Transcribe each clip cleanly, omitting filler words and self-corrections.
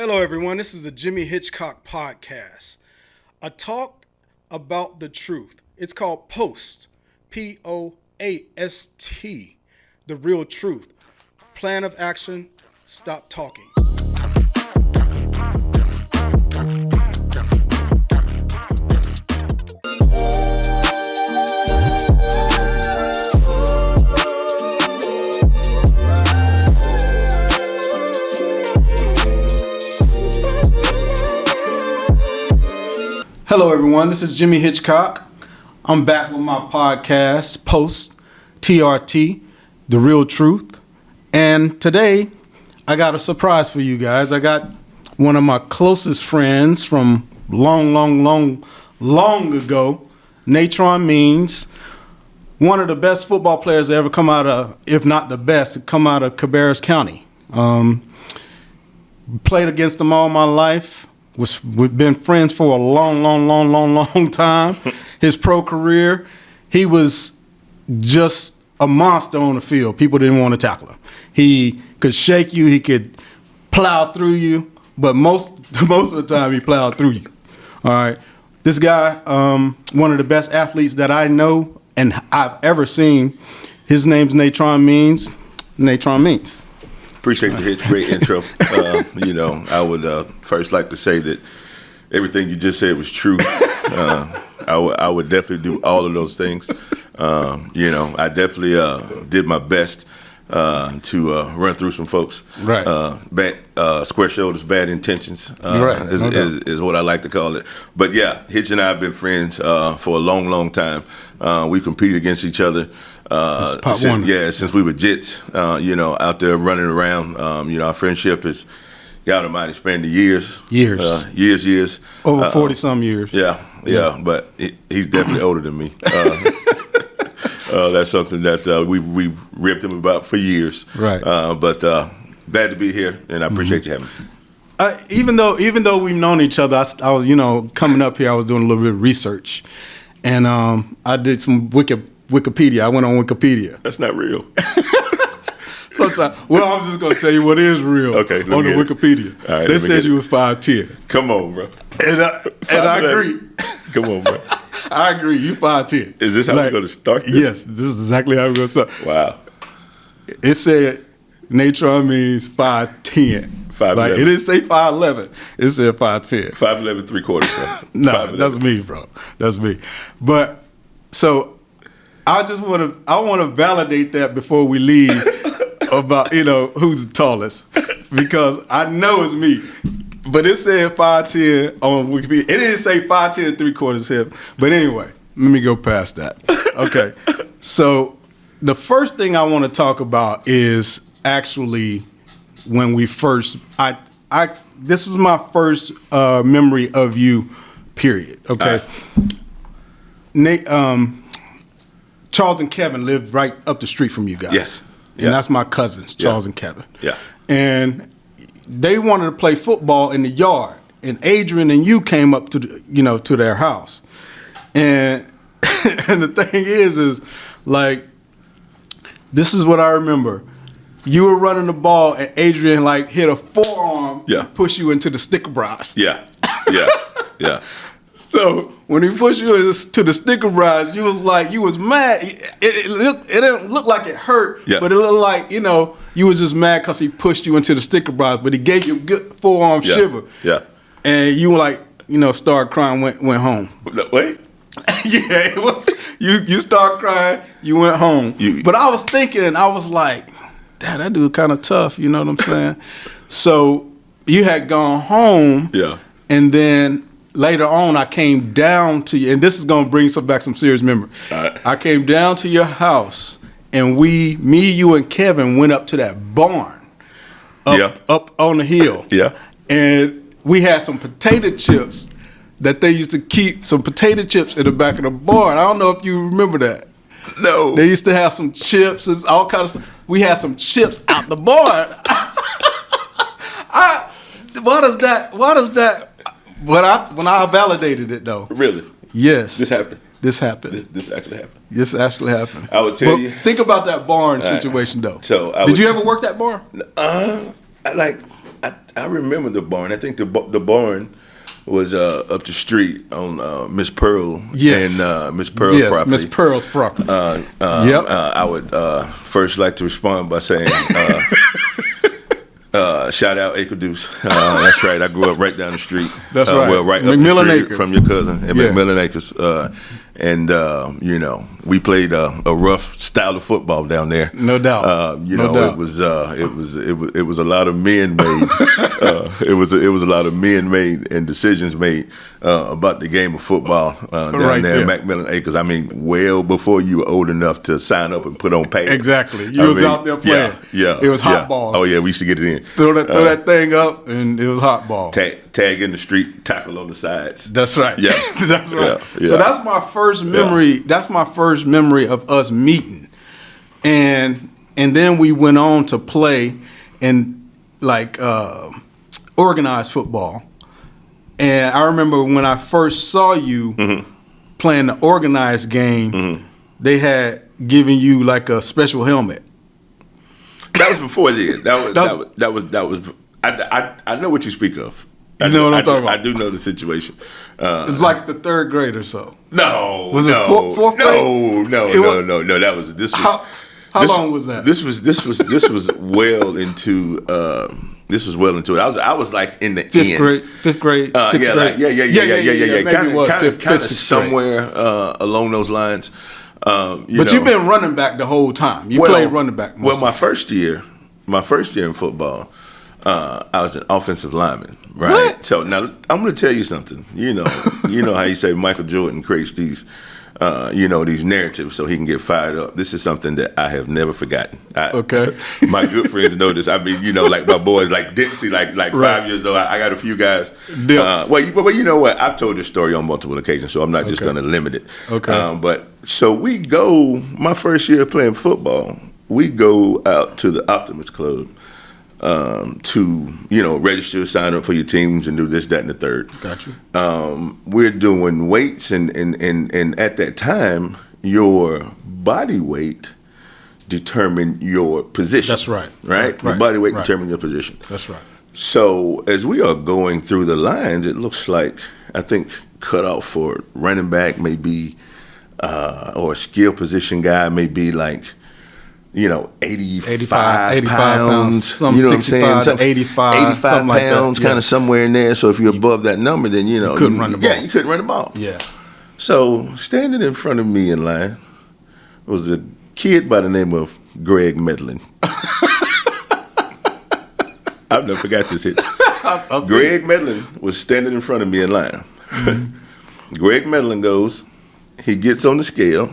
Hello, everyone. This is the Jimmy Hitchcock podcast. A talk about the truth. It's called P.O.A.S.T. P.O.A.S.T. The real truth. Plan of action. Stop talking. Hello, everyone. This is Jimmy Hitchcock. I'm back with my podcast, P.O.A.S.T TRT, The Real Truth. And today, I got a surprise for you guys. I got one of my closest friends from long ago, Natrone Means, one of the best football players to ever come out of, if not the best, to come out of P.O.A.S.T County. Played against him all my life. We've been friends for a long time. His pro career, he was just a monster on the field. People didn't want to tackle him. He could shake you. He could plow through you. But most of the time, he plowed through you. All right. This guy, one of the best athletes that I know and I've ever seen. His name's Natrone Means. Natrone Means. Appreciate the Hitch. Great intro. I would first like to say that everything you just said was true. I would definitely do all of those things. I definitely did my best to run through some folks. Right. Square shoulders, bad intentions. Right. Is what I like to call it. But yeah, Hitch and I have been friends for a long time. We competed against each other. Since we were jits, out there running around. Our friendship is, God Almighty, spanned the years. Years. Over 40-some years. Yeah, but he's definitely older than me. That's something that we've ripped him about for years. Right. But glad to be here, and I appreciate you having me. Even though we've known each other, I was, coming up here, I was doing a little bit of research, and I did some Wikipedia. I went on Wikipedia. That's not real. Sometimes, I'm just going to tell you what is real. Okay, on the Wikipedia. All right, they said you was 5'10". Come on, bro. And I agree. Come on, bro. I agree. You 5'10". Is this how we're going to start this? Yes, this is exactly how we're going to start. Wow. It said Natrone Means 5'10". 5'11". Like, it didn't say 5'11". It said 5'10". 5'11", 3/4. No, that's me, bro. That's me. But so I want to validate that before we leave about who's the tallest, because I know it's me. But it said 5'10" on Wikipedia. It didn't say 5'10" 3/4 hip. But anyway, let me go past that. Okay. So the first thing I want to talk about is actually when we first this was my first memory of you, period. Okay. Nate, Charles and Kevin lived right up the street from you guys. Yes. And that's my cousins, Charles and Kevin. Yeah. And they wanted to play football in the yard. And Adrian and you came up to to their house. And and the thing is like, this is what I remember. You were running the ball and Adrian hit a forearm and pushed you into the sticker bars. Yeah. So when he pushed you to the sticker bars, you was mad. It didn't look like it hurt, but it looked like you was just mad because he pushed you into the sticker bars. But he gave you a good forearm shiver. Yeah. And you were started crying, went home. Wait. Yeah, it was. You started crying, you went home. But I was thinking, I was like, damn, that dude kind of tough. You know what I'm saying? So you had gone home. Yeah. And then later on, I came down to you, and this is going to bring back some serious memory. All right. I came down to your house, and me, you, and Kevin went up to that barn up on the hill. Yeah. And we had some potato chips that they used to keep, some potato chips in the back of the barn. I don't know if you remember that. No. They used to have some chips and all kinds of stuff. We had some chips out the barn. Why does that? When I validated it though. Really? Yes. This happened. This happened. This actually happened. This actually happened. I would tell you. Think about that barn situation though. So did you ever work that barn? I remember the barn. I think the barn was up the street on Miss Pearl. Yes. And Miss Pearl's property. Miss Pearl's property. I would first like to respond by saying, shout out Acre Deuce. That's right. I grew up right down the street. That's right. Well, right McMillan up the street Acres. from your cousin at McMillan Acres. And we played a rough style of football down there. No doubt. No doubt. It was a lot of men made. It was a lot of men made and decisions made about the game of football down Right there there. at McMillan Acres. I mean, well before you were old enough to sign up and put on pads. Exactly. You was out there playing. Yeah. It was hot ball. Oh yeah, we used to get it in. Throw that thing up, and it was hot ball. Tag in the street, tackle on the sides. That's right. Yeah. That's right. Yeah. So that's my first memory. Yeah. That's my first memory of us meeting, and then we went on to play in organized football. And I remember when I first saw you playing the organized game, they had given you like a special helmet. That was before then. That was. I know what you speak of. You know what I'm talking about? I do know the situation. It's like the third grade or so. No, Was it fourth grade? No. That was this was. How long was that? This was well into. This was well into it. I was like in the Fifth end. grade, sixth grade. Yeah. Maybe it was Kind fifth, of somewhere along those lines. But you've been running back the whole time. You played running back. My first year in football, I was an offensive lineman. Right. What? So now I'm going to tell you something. You know how you say Michael Jordan creates these, these narratives so he can get fired up. This is something that I have never forgotten. Okay. My good friends know this. I mean, like my boys, like Dempsey, like Right. 5 years old. I got a few guys. Well, you know what? I've told this story on multiple occasions, so I'm not just going to limit it. Okay. But so we go. My first year playing football, we go out to the Optimus Club. To register, sign up for your teams, and do this, that, and the third. Got you. We're doing weights, and at that time, your body weight determined your position. That's right. Right. Your body weight determined your position. That's right. So as we are going through the lines, it looks like I think cutoff for running back may be, or a skill position guy may be like. 85 pounds, some 65 to 85 85 like pounds, that. kind of somewhere in there. So if you're above that number, then you couldn't run the ball. Yeah, you couldn't run the ball. Yeah. So standing in front of me in line was a kid by the name of Greg Medlin. I've never forgot this hit. Greg Medlin was standing in front of me in line. Mm-hmm. Greg Medlin goes, he gets on the scale.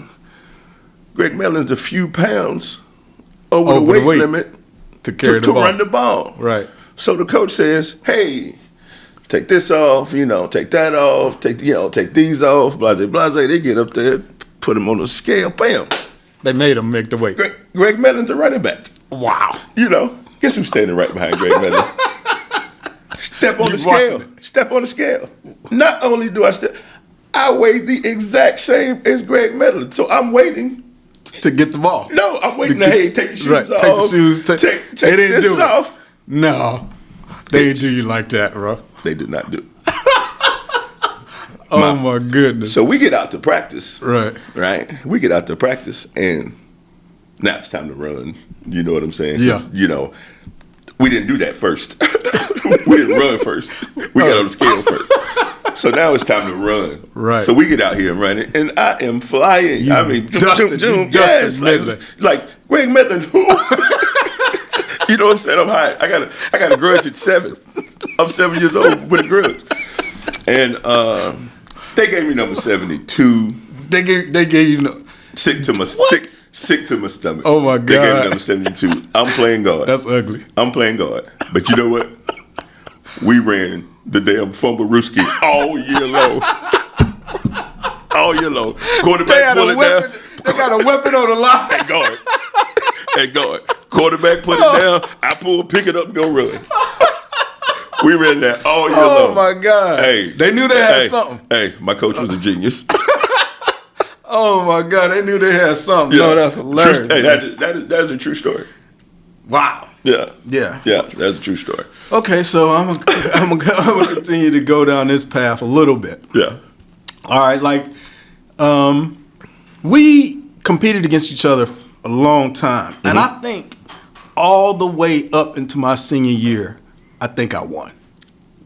Greg Medlin's a few pounds over the weight limit to carry to run the ball. Right. So the coach says, "Hey, take this off, take that off, take these off, blase, blase." They get up there, put him on the scale, bam. They made him make the weight. Greg Medlin's a running back. Wow. Guess who's standing right behind Greg Medlin? Step on the scale. Step on the scale. Not only do I step, I weigh the exact same as Greg Medlin. So I'm waiting. To get the ball. No, I'm waiting to, hey, take your shoes off. Take the shoes. Take they didn't this do off. It. No. They didn't do you like that, bro. They did not do it. Oh, my goodness. So we get out to practice. Right. We get out to practice, and now it's time to run. You know what I'm saying? Yeah. We didn't do that first. We didn't run first. We got on the scale first. So now it's time to run. Right. So we get out here and run it, and I am flying. Dustin Yes. Like Greg Medlin, who? You know what I'm saying? I'm high. I got a grudge at 7. I'm 7 years old with a grudge. And they gave me number 72. They gave you sick to my stomach. Oh my God. They gave me number 72. I'm playing guard. That's ugly. I'm playing guard. But you know what? We ran the damn Fumbarooski all year long. All year long. Quarterback pull it down. They got a weapon on the line. And guard. Quarterback put it down. I pick it up and go run. We ran that all year long. Oh my God. Hey. They knew they had something. Hey, my coach was a genius. Oh my God. They knew they had something. Yeah. No, that's hilarious. Hey, that is a true story. Wow. Yeah. Yeah. Yeah. That's a true story. Okay, so I'm gonna continue to go down this path a little bit. Yeah. All right, like we competed against each other for a long time, and I think all the way up into my senior year, I think I won.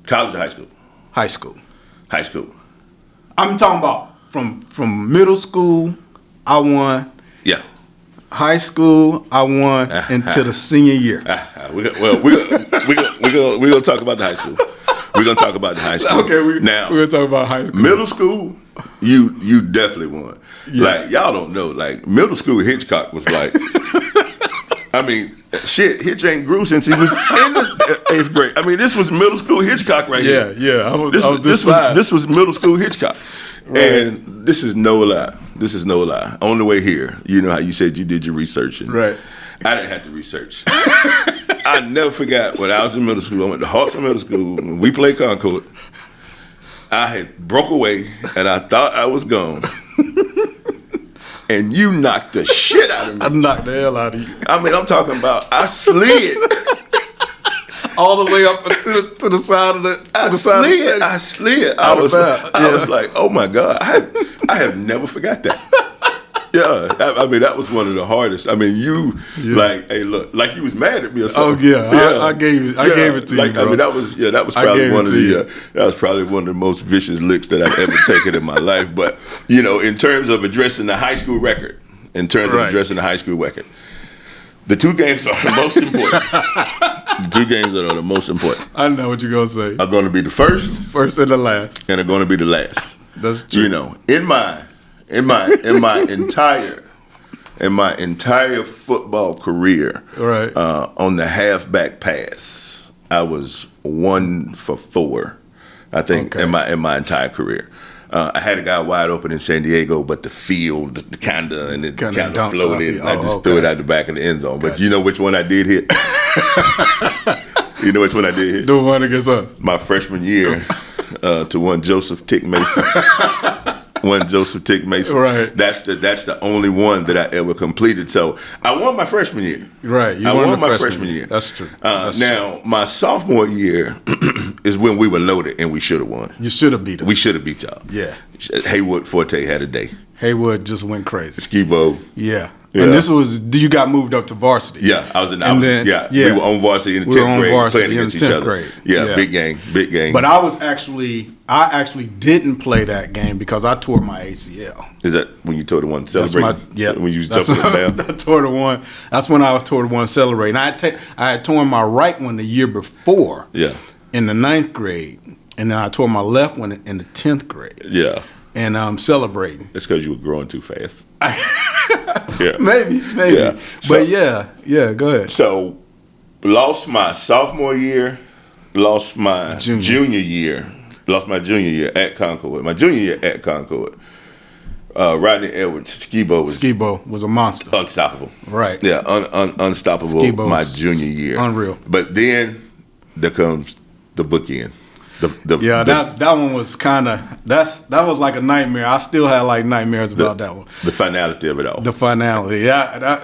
College or high school? High school. High school. I'm talking about from middle school, I won. Yeah. High school, I won into the senior year. We're gonna talk about the high school. We're gonna talk about the high school. Okay, we're gonna talk about high school. Middle school, you definitely won. Yeah. Like y'all don't know. Like middle school, Hitchcock was like. I mean, shit, Hitch ain't grew since he was in the 8th grade. I mean, this was middle school Hitchcock right here. Yeah. This was middle school Hitchcock. Right. And this is no lie. This is no lie. On the way here, you know how you said you did your research. And right. I didn't have to research. I never forgot when I was in middle school. I went to Hartsville Middle School. When we played Concord, I had broke away, and I thought I was gone. And you knocked the shit out of me. I knocked the hell out of you. I mean, I'm talking about I slid. All the way up to the side of the I slid. I was like, oh my God. I have never forgot that. Yeah. I mean, that was one of the hardest. I mean, like, hey, look, like you was mad at me or something. Oh yeah. I gave it to you, bro. I mean, that was probably one of the most vicious licks that I've ever taken in my life. But, you know, in terms of addressing the high school record, the two games are the most important. The two games that are the most important. I know what you're gonna say. Are going to be the first and the last, and are going to be the last. That's true. You know, in my entire football career, right? On the halfback pass, I was 1 for 4. I think in my entire career. I had a guy wide open in San Diego, but the field kind of floated. And I just threw it out the back of the end zone. But you know which one I did hit? You know which one I did hit? The one against us. My freshman year to one Joseph Tick Mason. Right. That's the only one that I ever completed. So I won my freshman year. Right. I won my freshman year. That's true. My sophomore year is when we were loaded and we should have won. You should have beat us. We should have beat y'all. Yeah. Haywood Forte had a day. Haywood just went crazy. Skibo. Yeah. And this was, you got moved up to varsity. Yeah, I was in the we were on varsity in the 10th grade playing against each other. Grade. Yeah, big game. But I actually didn't play that game because I tore my ACL. Is that when you tore the one celebrating? When you was jumping down? I tore the one. That's when I was tore the one celebrating. I had torn my right one the year before. Yeah. In the 9th grade. And then I tore my left one in the 10th grade. Yeah. And I'm celebrating. It's because you were growing too fast. Yeah. Maybe. Yeah. But go ahead. So, lost my sophomore year, lost my junior year at Concord. My junior year at Concord. Rodney Edwards, Skibo was a monster. Unstoppable. Right. Yeah, unstoppable. Skibo's my junior year. Unreal. But then there comes the bookend. That one was kind of that was like a nightmare. I still had like nightmares about that one. The finality of it all. The finality. Yeah,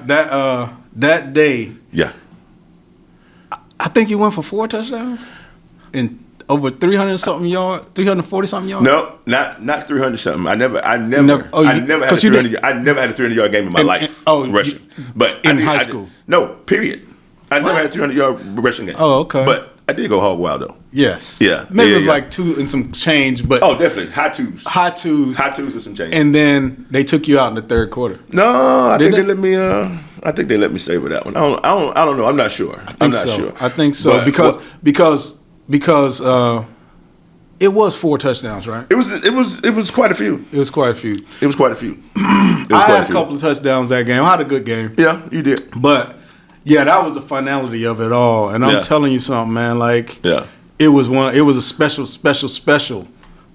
that day. Yeah. I think you went for 4 touchdowns and over 300-something yards, 340-something yards. No, not 300-something. I never had a 300-yard game in my life. Rushing. But in high school. No, period. I never had a 300-yard rushing game. Oh, okay. But I did go hog wild though. Yes. Yeah. Maybe it was like 2 and some change, but definitely high twos. High twos and some change. And then they took you out in the 3rd quarter. No, I think they let me. I think they let me stay with that one. I don't know. I'm not sure. I think so but, because it was 4 touchdowns, right? It was quite a few. It was quite a few. I had a couple of touchdowns that game. I had a good game. Yeah, you did. But yeah, that was the finality of it all. And I'm telling you something, man. Like, it was a special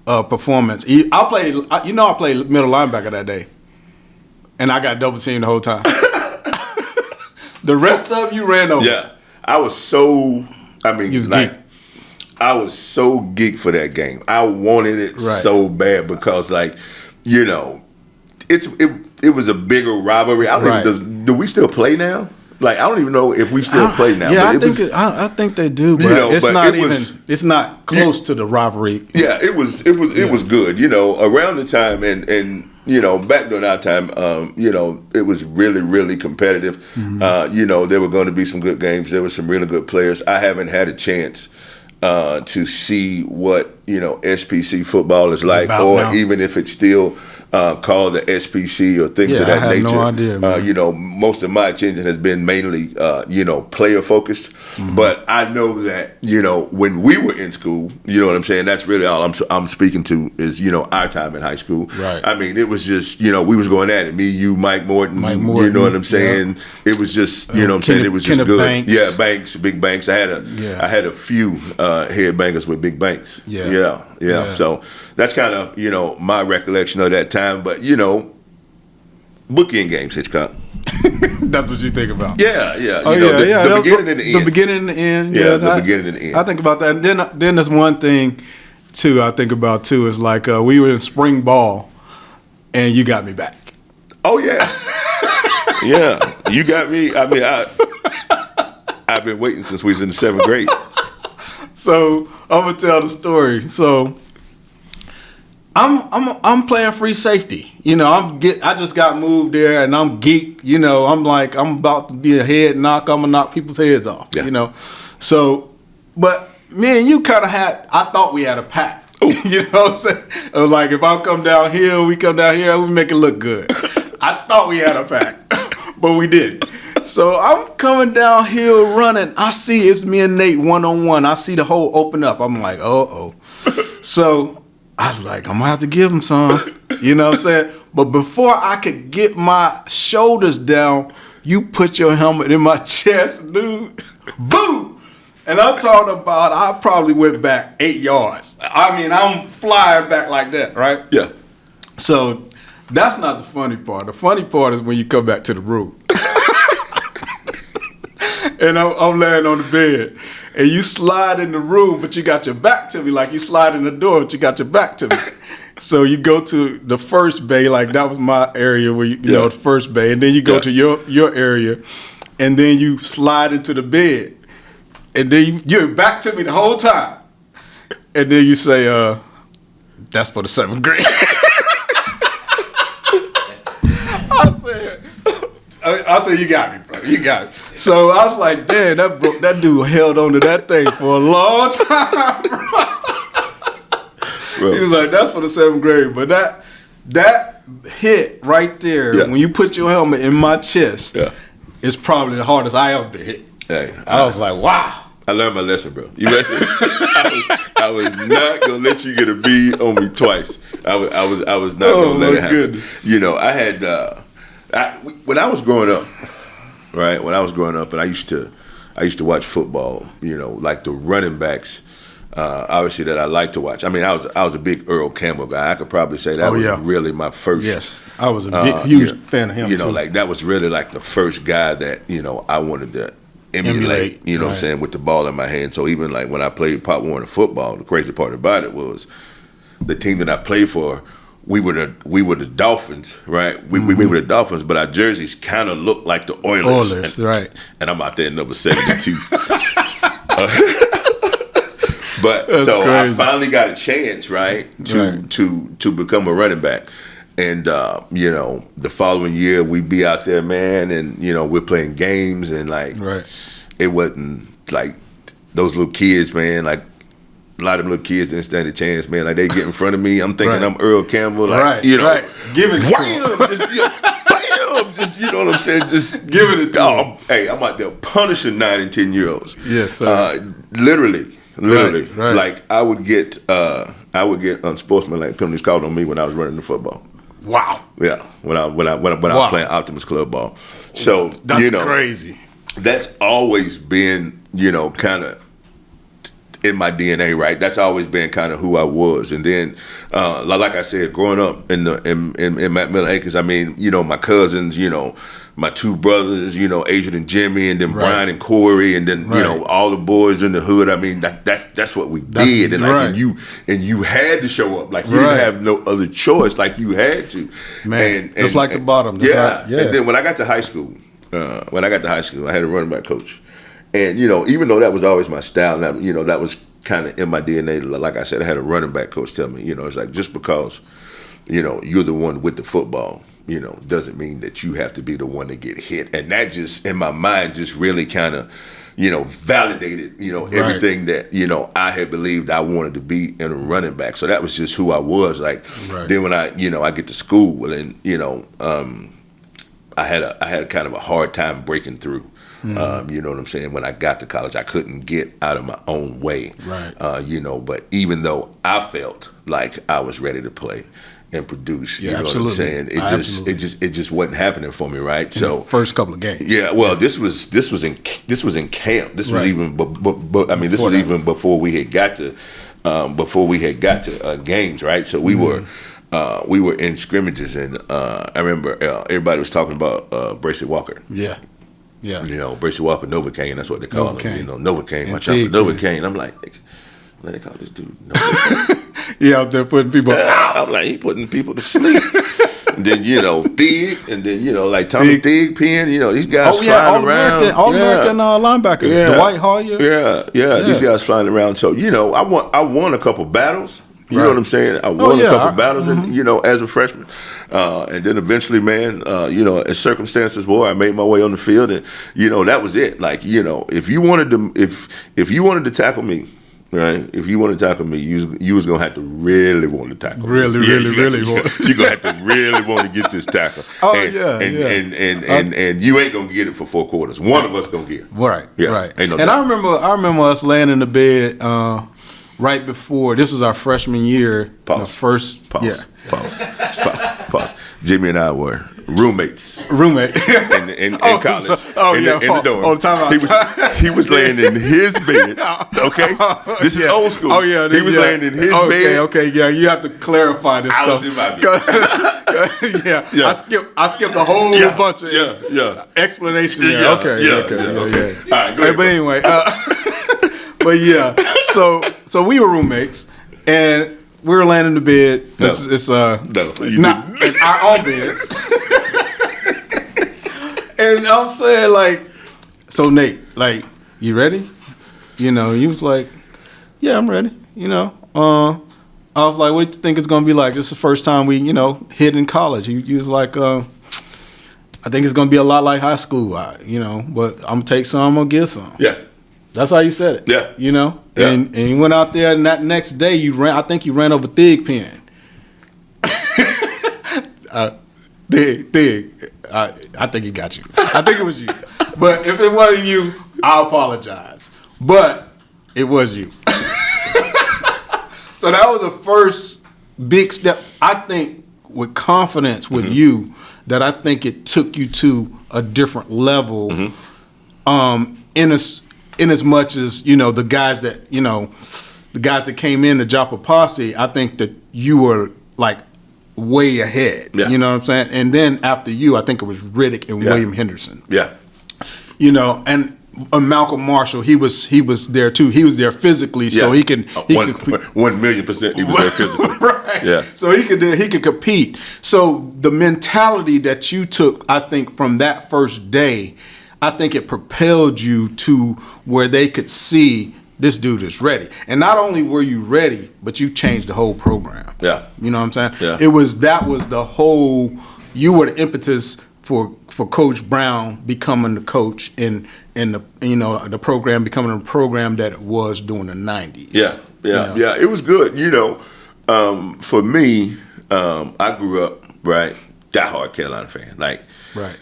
performance. I played middle linebacker that day, and I got double teamed the whole time. The rest of you ran over. Yeah, I was so. I mean, I was so geeked for that game. I wanted it so bad because, like, you know, it was a bigger rivalry. I don't even, do we still play now? Like I don't even know if we still play now. Yeah, but I think they do, but it's not close to the rivalry. Yeah, it was good. Around the time and back during our time, it was really, really competitive. Mm-hmm. There were going to be some good games. There were some really good players. I haven't had a chance to see what SPC football is like, or now. Even if it's still called the SPC or things of that nature. I have no idea. Most of my attention has been mainly, player focused. Mm-hmm. But I know that, when we were in school, you know what I'm saying? That's really all I'm speaking to is, our time in high school. Right. I mean, it was just, we was going at it. Me, you, Mike Morton, you know what I'm saying? Yeah. It was just, you know what I'm saying? It was just good. Banks. Yeah, Banks, big Banks. I had a few head bangers with big Banks. Yeah. So that's kind of, my recollection of that time. But, booking games, Hitchcock. That's what you think about. Yeah. The beginning and the end. The beginning and the end. Yeah, the beginning and the end. I think about that. And then there's one thing, too, I think about, too, is like we were in spring ball, and you got me back. Oh, yeah. Yeah. You got me. I mean, I've been waiting since we was in the 7th grade. So I'm going to tell the story. So I'm playing free safety. I just got moved there and I'm geek. I'm like, I'm about to be a head knock. I'm gonna knock people's heads off. Yeah. So, but me and you kind of I thought we had a pact. You know what I'm saying? It was like, if I come down here, we come down here, we make it look good. I thought we had a pact, but we didn't. So I'm coming downhill running. I see it's me and Nate one-on-one. I see the hole open up. I'm like, uh-oh. So I was like, I'm going to have to give him some. You know what I'm saying? But before I could get my shoulders down, you put your helmet in my chest, dude. Boom! And I'm talking about I probably went back 8 yards. I mean, I'm flying back like that, right? Yeah. So that's not the funny part. The funny part is when you come back to the room. And I'm laying on the bed. And you slide in the room, but you got your back to me, like you slide in the door, but you got your back to me. So you go to the first bay, like that was my area where you know, the first bay, and then you go to your area, and then you slide into the bed, and then you're back to me the whole time, and then you say, "That's for the 7th grade." I said, you got me, bro. You got it. So I was like, damn, that dude held on to that thing for a long time, bro. He was like, that's for the 7th grade. But that hit right there, when you put your helmet in my chest, is probably the hardest I ever been hit. Hey, I was like, wow. I learned my lesson, bro. You ready? I was not gonna let you get a B on me twice. I was not gonna let it happen. Goodness. I had. When I was growing up, right? When I was growing up, and I used to watch football. Like the running backs, obviously that I like to watch. I mean, I was a big Earl Campbell guy. I could probably say that was really my first. Yes, I was a huge fan of him. Too. Like that was really like the first guy that I wanted to emulate. What I'm saying, with the ball in my hand. So even like when I played Pop Warner football, the crazy part about it was the team that I played for. We were the Dolphins, right? We were the Dolphins, but our jerseys kind of looked like the Oilers. Right. And I'm out there at number 72. But that's so crazy. I finally got a chance, right, to become a running back. And the following year we'd be out there, man, and we're playing games and like it wasn't like those little kids, man, like a lot of them little kids didn't stand a chance, man. Like they get in front of me, I'm thinking I'm Earl Campbell, like give it to bam, just you know what I'm saying, just give it to them. Hey, I'm out there punishing 9 and 10 year olds. Yes, sir. Literally, like I would get unsportsmanlike penalties called on me when I was running the football. Wow. Yeah, when I was playing Optimus Club ball. So that's crazy. That's always been kind of in my DNA, right? That's always been kind of who I was. And then, like I said, growing up in Matt Miller Acres, I mean, my cousins, my 2 brothers, Adrian and Jimmy, and then Brian and Corey, and then all the boys in the hood. I mean, that's what we did, and like and you had to show up, like you didn't have no other choice, like you had to, man. And just like the bottom, yeah. And then when I got to high school, when I got to high school, I had a running back coach. And, you know, even though that was always my style, and that, you know, that was kind of in my DNA, like I said, I had a running back coach tell me, you know, it's like just because, you know, you're the one with the football, you know, doesn't mean that you have to be the one to get hit. And that just, in my mind, just really kind of, you know, validated, you know, everything that, you know, I had believed I wanted to be in a running back. So that was just who I was. Like, then when I get to school, and, you know, I had kind of a hard time breaking through. You know what I'm saying? When I got to college, I couldn't get out of my own way. You know, but even though I felt like I was ready to play and produce, you know what I'm saying? It just wasn't happening for me, right? So first couple of games. Yeah, well, this was in camp. This was even, this was even before we had got to games, right? So we were in scrimmages, and I remember everybody was talking about Bracy Walker. Yeah. You know, Bracy Walker, Novocaine, that's what they call him. You know, Novocaine, watch out for Novocaine. I'm like, what they call this dude? Yeah, out there putting people out. I'm like, he putting people to sleep. And then, you know, Thig, and then, you know, like Tommy Thig, Penn, you know, these guys flying around. All-American linebackers. Dwight Hoyer. Yeah, these guys flying around. So, you know, I won a couple battles. You know what I'm saying? I won a couple battles, and, you know, as a freshman. And then eventually, man, you know, as circumstances were, I made my way on the field, and, you know, that was it. Like, you know, if you wanted to tackle me, right? If you wanted to tackle me, you was gonna have to really want to tackle me. Really want. You're gonna have to really want to get this tackle. And you ain't gonna get it for 4 quarters. One of us gonna get it. Right. Ain't no and I remember us laying in the bed right before, this was our freshman year. Pause. Jimmy and I were roommates. In college. In the dorm. He was laying in his bed. Okay? This is old school. He was laying in his bed. Okay, you have to clarify this stuff. I was in my bed. I skipped a whole bunch of explanation there. Okay. All right, go ahead. But anyway, but yeah, so we were roommates, and we were laying in the bed. It's not in our own beds. And I'm saying, like, so Nate, like, you ready? You know, he was like, yeah, I'm ready. You know, I was like, what do you think it's gonna be like? This is the first time we, you know, hit in college. He was like, I think it's gonna be a lot like high school, you know, but I'm gonna take some, I'm gonna give some. Yeah. That's how you said it. Yeah. You know? Yeah. And you went out there, and that next day I think you ran over Thig Penn. Thig. I think he got you. I think it was you. But if it wasn't you, I apologize. But it was you. So that was the first big step, I think, with confidence with you, that I think it took you to a different level. In as much as, you know, the guys that came in to Joppa Posse, I think that you were like way ahead. Yeah. You know what I'm saying? And then after you, I think it was Riddick and William Henderson. Yeah. You know, and Malcolm Marshall, he was there too. He was there physically, so he could 1,000,000% he was there physically. Right. Yeah. So he could compete. So the mentality that you took, I think, from that first day, I think it propelled you to where they could see this dude is ready. And not only were you ready, but you changed the whole program. Yeah. You know what I'm saying? Yeah. That was the whole, you were the impetus for Coach Brown becoming the coach and the program becoming a program that it was during the 90s. Yeah. It was good. You know, for me, I grew up, right, diehard Carolina fan. Like, right.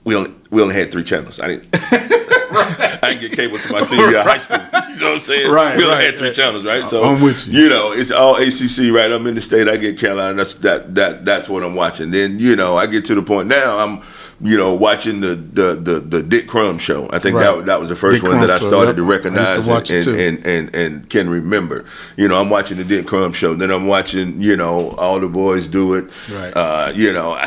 We only had 3 channels. I didn't get cable to my senior year of high school. You know what I'm saying? Right. We only had 3 channels, right? So I'm with you. You know, it's all ACC, right? I'm in the state. I get Carolina. That's what I'm watching. Then, you know, I get to the point now. I'm, you know, watching the Dick Crum show. I think that was the first one that I started to recognize and can remember. You know, I'm watching the Dick Crum show. Then I'm watching, you know, all the boys do it. Right. You know,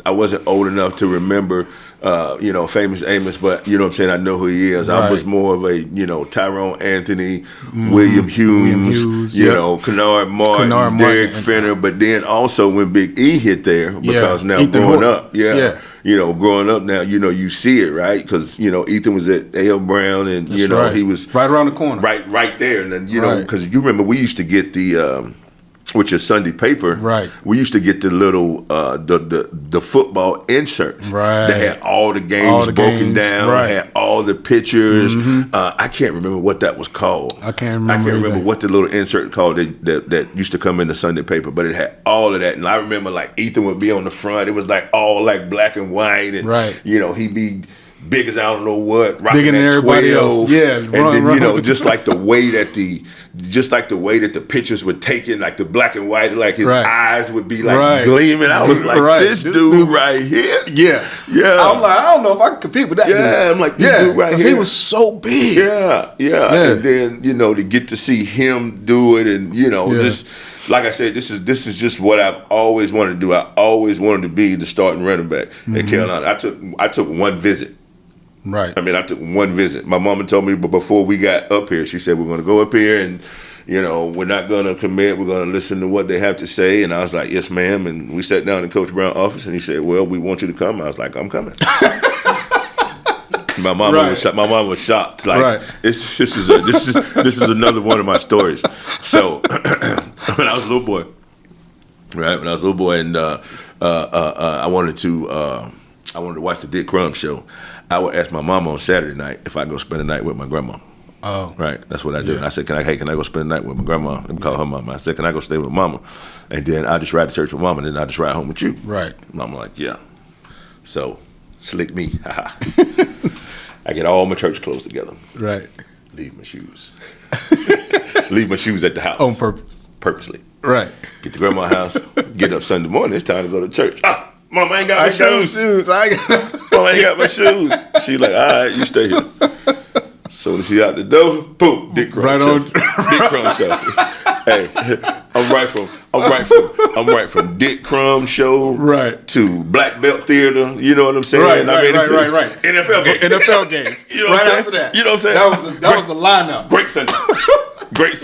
I wasn't old enough to remember. You know, Famous Amos, but you know what I'm saying, I know who he is. Right. I was more of a, you know, Tyrone Anthony, William Hughes, you know, Kennard Martin, Derek Finner, but then also when Big E hit there, because now growing up, you growing up now, you see it, right? Because, Ethan was at A.L. Brown and, That's he was right around the corner. Right there. And then, because you remember we used to get the, with your Sunday paper, right? We used to get the little the football insert, right? That had all the games broken down, right. Had all the pictures. I can't remember what that was called. I can't remember what the little insert called that used to come in the Sunday paper, but it had all of that. And I remember like Ethan would be on the front. It was like all like black and white, and he'd be big as I don't know what, rocking bigger than everybody 12, else. Yeah, and then just like the way that the pictures were taken, like the black and white, like his eyes would be like gleaming. I was like, this dude right here. Yeah. I'm like, I don't know if I can compete with that. Yeah, I'm like, this dude right here. He was so big. Yeah. And then to get to see him do it, and just. Like I said, this is just what I've always wanted to do. I always wanted to be the starting running back at Carolina. I took one visit. Right. I mean, I took one visit. My mama told me, but before we got up here, she said, we're going to go up here and, we're not going to commit. We're going to listen to what they have to say. And I was like, yes, ma'am. And we sat down in Coach Brown's office, and he said, well, we want you to come. I was like, I'm coming. My mama was shocked. Like, this is another one of my stories. So when I was a little boy, and I wanted to watch the Dick Crumb show, I would ask my mama on Saturday night if I go spend the night with my grandma. Oh, right. That's what I did. Yeah. And I said, can I go spend the night with my grandma? Let me call her mama. I said, can I go stay with mama? And then I just ride to church with mama, and then I just ride home with you. Right. Mama like, yeah. So slick me. I get all my church clothes together. Right. Leave my shoes. Leave my shoes at the house. On purpose. Purposely. Right. Get to grandma's house. Get up Sunday morning. It's time to go to church. Mama ain't got my shoes. Mama ain't got my shoes. She like, all right, you stay here. So she out the door, boom, Dick Crumb show. Dick Crumb show. Hey, I'm right from Dick Crumb show to Black Belt Theater. You know what I'm saying? Right. NFL games. NFL games. You know what I'm saying? After that. You know what I'm saying? That was the lineup. Great Sunday.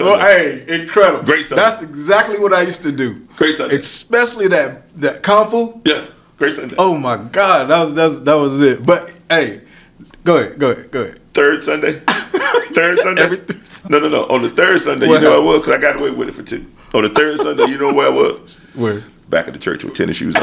Well, hey, incredible. Great Sunday. That's exactly what I used to do. Great Sunday. Especially that Kung Fu. Yeah. Great Sunday. Oh my God, that was it. But hey, go ahead. Third Sunday. Every third Sunday. No. On the third Sunday, you know I was, because I got away with it for 2. On the third Sunday, you know where I was? Where? Back at the church with tennis shoes on.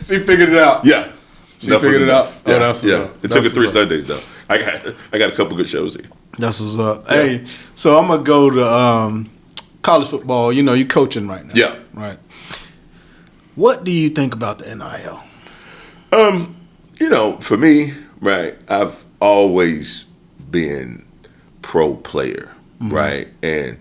She figured it out. Yeah. She figured it out. Yeah. Oh, that's what's up. It took her 3 Sundays though. I got a couple good shows here. That's what's up. Yeah. Hey, so I'm gonna go to college football. You coaching right now. Yeah. Right. What do you think about the NIL? For me, right, I've always been pro player, right? And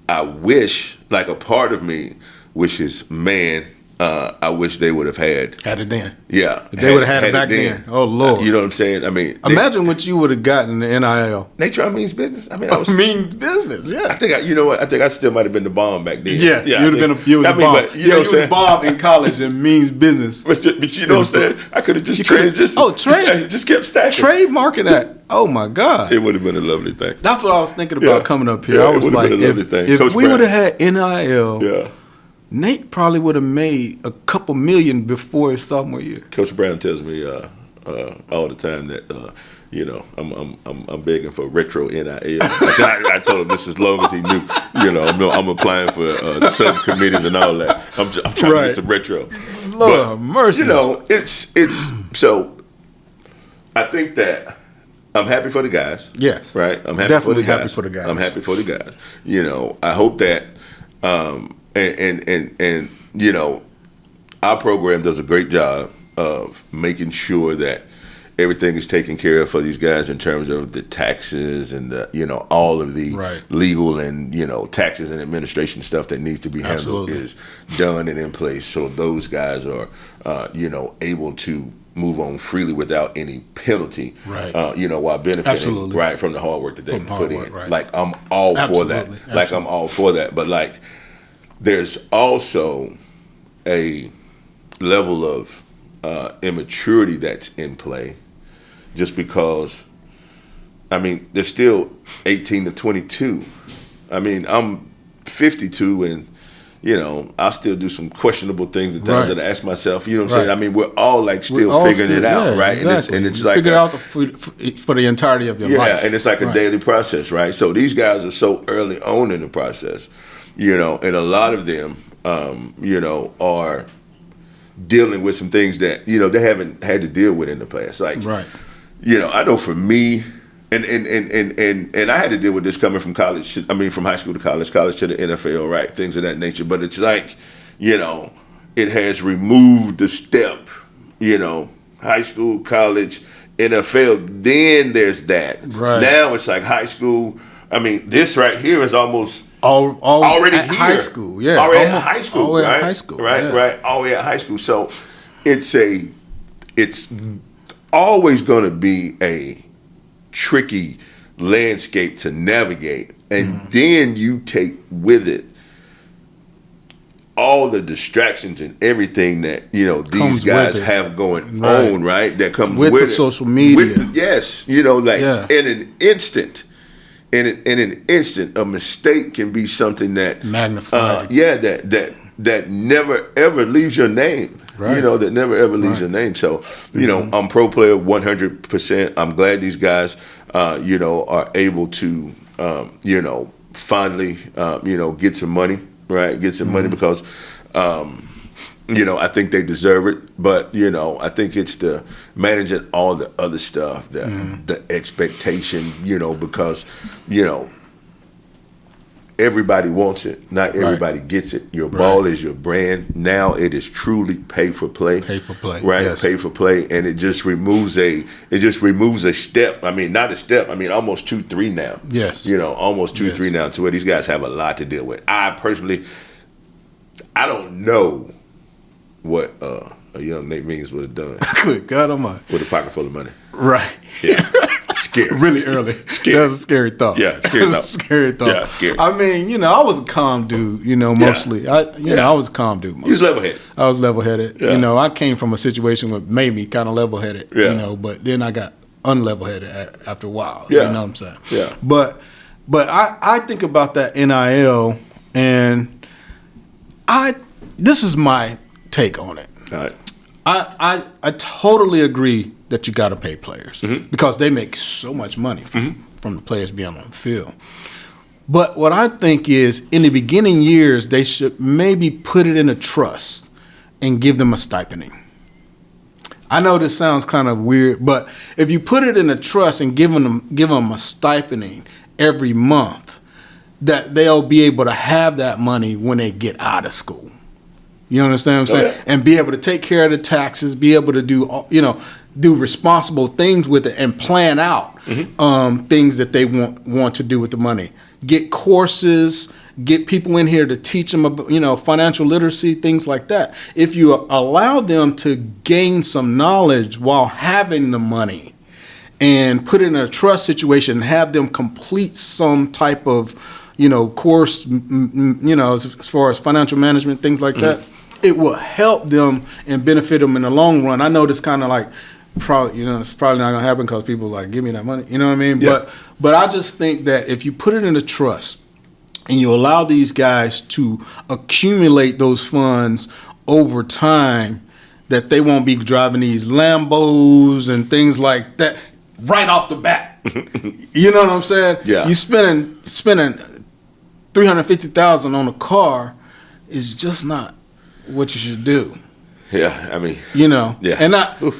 I wish, like a part of me wishes, man, I wish they would have had it then. Yeah. If they would have had it back then. Oh, Lord. You know what I'm saying? I mean, imagine what you would have gotten in the NIL. Natrone Means business. I mean, means business, yeah. I think I think I still might have been the bomb back then. Yeah, you would have been you was a bomb. You was a bomb in college and means business. But you know what I'm saying? I could have just just kept stacking. Trademarking that. Oh my God. It would have been a lovely thing. That's what I was thinking about coming up here. I was like, if we would have had NIL, Nate probably would have made a couple million before his sophomore year. Coach Brown tells me all the time that I'm begging for retro NIL. I told him this as long as he knew. I'm applying for subcommittees and all that. I'm trying to get some retro. Lord mercy. It's so. I think that I'm happy for the guys. Yes. Right. I'm happy definitely for the guys. happy for the guys. I'm happy for the guys. I hope that. And our program does a great job of making sure that everything is taken care of for these guys in terms of the taxes and the all of the legal and taxes and administration stuff that needs to be handled is done and in place, so those guys are able to move on freely without any penalty, while benefiting from the hard work that they put in. Right. Like I'm all for that. Like I'm all for that, but like. There's also a level of immaturity that's in play, just because, they're still 18 to 22. I'm 52, and I still do some questionable things at times that I ask myself. You know what I'm saying? I mean, we're all like still all figuring it out, right? Exactly. And it's you like figure it out for the entirety of your life. Yeah, and it's like a daily process, right? So these guys are so early on in the process, and a lot of them, are dealing with some things that they haven't had to deal with in the past. Like, I know for me. And I had to deal with this coming from college. I mean, from high school to college to the NFL, right? Things of that nature. But it's like, it has removed the step, high school, college, NFL. Then there's that. Right. Now it's like high school. I mean, this right here is almost already here. High school, yeah. Already at high school, already right? At high school, right. Already at high school. So it's always going to be a tricky landscape to navigate, and then you take with it all the distractions and everything that these guys have going on, right? That comes with the social media. In an instant, a mistake can be something that magnified. That never ever leaves your name. Right. That never ever leaves your name. So, I'm pro player 100%. I'm glad these guys, are able to, finally, get some money, right? Get some money because, I think they deserve it. But, I think it's the managing all the other stuff, the expectation, because, everybody wants it. Not everybody gets it. Your ball is your brand. Now it is truly pay for play. Pay for play. Right? Yes. Pay for play. And it just removes a step. I mean, not a step. I mean, almost 2-3 now. Yes. Almost 2-3 now, to where these guys have a lot to deal with. I personally, I don't know what a young Nate Means would have done. Good God Almighty. With a pocket full of money. Right. Yeah. Scary. Really early. Scary. That was a scary thought. Yeah, scary thought. Scary thought. Yeah, scary. I mean, I was a calm dude, mostly. I was a calm dude mostly. You was level-headed. I was level-headed. Yeah. I came from a situation that made me kind of level-headed, but then I got unlevel-headed after a while. Yeah. You know what I'm saying? Yeah. But I think about that NIL, and this is my take on it. All right. I totally agree that you got to pay players because they make so much money from the players being on the field. But what I think is, in the beginning years, they should maybe put it in a trust and give them a stipending. I know this sounds kind of weird, but if you put it in a trust and give them a stipending every month, that they'll be able to have that money when they get out of school. You understand what I'm saying? And be able to take care of the taxes, be able to do responsible things with it, and plan out things that they want to do with the money. Get courses, get people in here to teach them about, financial literacy, things like that. If you allow them to gain some knowledge while having the money, and put it in a trust situation, and have them complete some type of, course, as far as financial management, things like that, it will help them and benefit them in the long run. I know this kind of like, probably, it's probably not going to happen because people like, give me that money. You know what I mean? Yeah. But I just think that if you put it in a trust and you allow these guys to accumulate those funds over time, that they won't be driving these Lambos and things like that right off the bat. You know what I'm saying? Yeah. You spending $350,000 on a car is just not what you should do. Yeah, I mean, Yeah,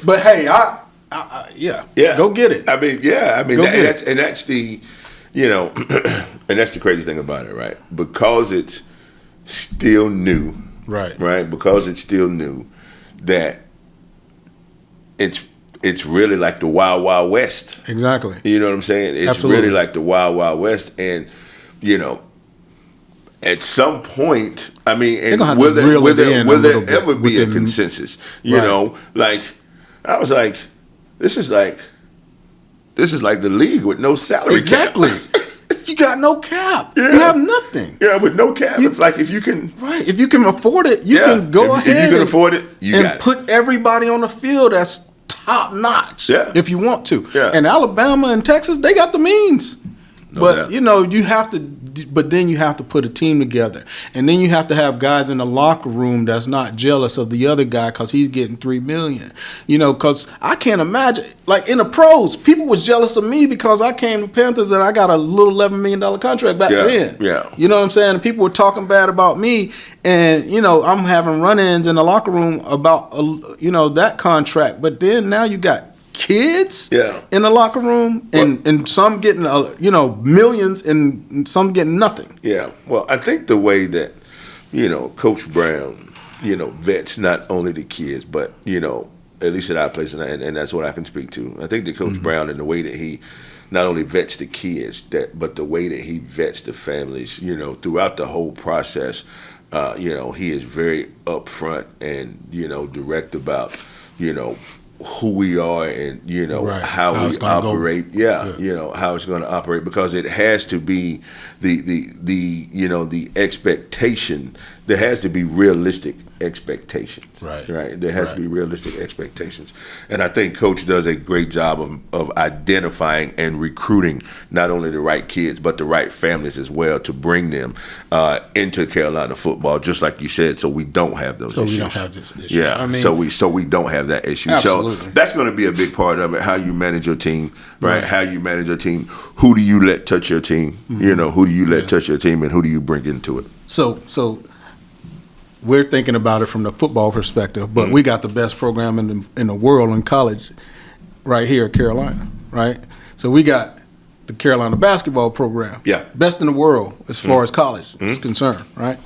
but hey, go get it. I mean, that's the, and that's the crazy thing about it, right? Because it's still new, right? Because it's still new, that it's really like the Wild Wild West. Exactly. You know what I'm saying? It's really like the Wild Wild West, and at some point, I mean, and will there ever be a consensus? You know, like I was like, this is like the league with no salary cap. You got no cap. Yeah. You have nothing. Yeah, with no cap. It's like if you can afford it, you can go ahead. If you can afford it, you got it. Put everybody on the field that's top notch. Yeah. If you want to. Yeah. And Alabama and Texas, they got the means. But you know, you have to. But then you have to put a team together, and then you have to have guys in the locker room that's not jealous of the other guy because he's getting $3 million. You know, because I can't imagine, like in the pros, people was jealous of me because I came to Panthers and I got a little $11 million contract back then. Yeah. You know what I'm saying? And people were talking bad about me, and you know, I'm having run-ins in the locker room about you know, that contract. But then now you got kids in the locker room, and some getting you know, millions, and some getting nothing. Yeah, well, I think the way that, you know, Coach Brown, you know, vets not only the kids, but, you know, at least at our place, and that's what I can speak to. I think that Coach Brown, and the way that he not only vets the kids, but the way that he vets the families, you know, throughout the whole process, you know, he is very upfront and, you know, direct about, you know, who we are and, you know, how we operate. You know, how it's going to operate, because it has to be the you know, the expectation. There has to be realistic expectations. Right. There has to be realistic expectations. And I think Coach does a great job of identifying and recruiting not only the right kids, but the right families as well, to bring them into Carolina football, just like you said, so we don't have those issues. So we don't have this issue. Yeah, I mean, so we don't have that issue. Absolutely. So that's going to be a big part of it, how you manage your team, right? How you manage your team. Who do you let touch your team? You know, who do you let touch your team, and who do you bring into it? So we're thinking about it from the football perspective, but we got the best program in the world in college right here at Carolina, right? So we got the Carolina basketball program, best in the world as far as college is concerned, right?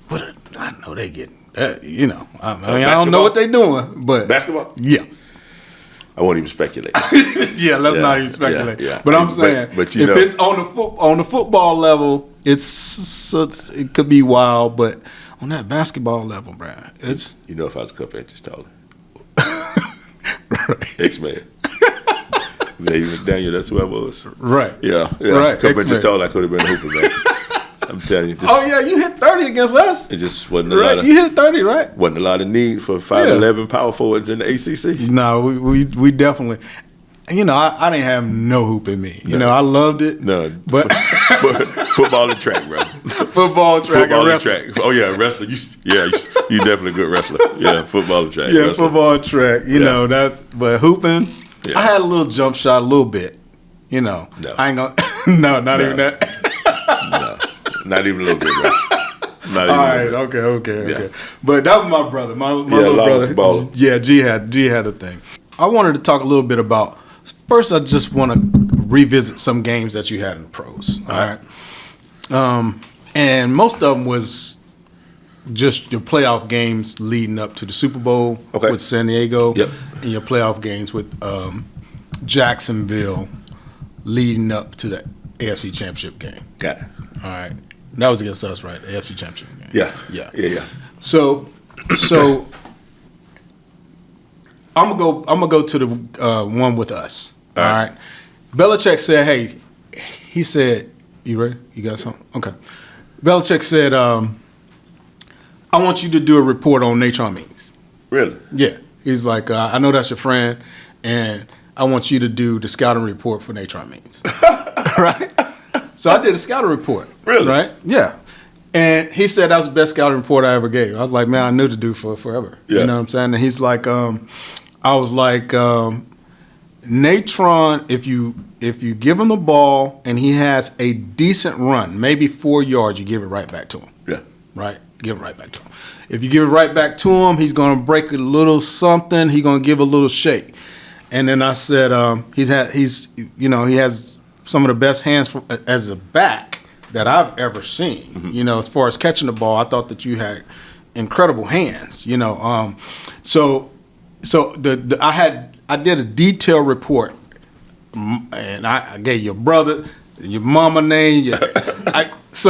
But I know they get that, you know. I mean, I don't know what they're doing, but basketball, I won't even speculate. Let's not even speculate. But I'm saying, but you know, if it's on the football level, it could be wild, but on that basketball level, Brian, it's, you know, if I was a couple inches taller, X-Man, Xavier Daniel, that's who I was. Right. A couple inches taller, I could have been a hooper, man. I'm telling you. You hit 30 against us. It just wasn't a lot of. You hit 30, right? Wasn't a lot of need for 5'11" power forwards in the ACC. No, we definitely. You know, I didn't have no hoop in me. You know, I loved it. None. But football and track, bro. Football, track, and track. Oh yeah, wrestler. You definitely a good wrestler. Yeah, football and track. Yeah, wrestler. Football and track. You know, but hooping, I had a little jump shot, a little bit. You know, I ain't gonna. Not even that. No, not even a little bit, bro. All right, okay. But that was my brother, my little brother. Baller. Yeah, G had the thing. I wanted to talk a little bit about. First, I just want to revisit some games that you had in the pros. All right. And most of them was just your playoff games leading up to the Super Bowl with San Diego, and your playoff games with Jacksonville leading up to the AFC Championship game. Got it. All right. That was against us, right? The AFC Championship game. Yeah. So I'm gonna go to the one with us. All right. Belichick said, "Hey," he said, "You ready? You got something?" Okay. Belichick said, "I want you to do a report on Natrone Means." Really? Yeah. He's like, "I know that's your friend, and I want you to do the scouting report for Natrone Means." Right. So I did a scouting report. Really? Right. Yeah. And he said that was the best scouting report I ever gave. I was like, man, I knew to do for forever. Yeah. You know what I'm saying? And he's like, I was like, Natrone, if you give him the ball and he has a decent run, maybe 4 yards, you give it right back to him. Yeah. Right? Give it right back to him. If you give it right back to him, he's going to break a little something. He's going to give a little shake. And then I said, he has some of the best hands as a back that I've ever seen. Mm-hmm. You know, as far as catching the ball, I thought that you had incredible hands. You know, so I did a detailed report, and I gave your brother, your mama name. That's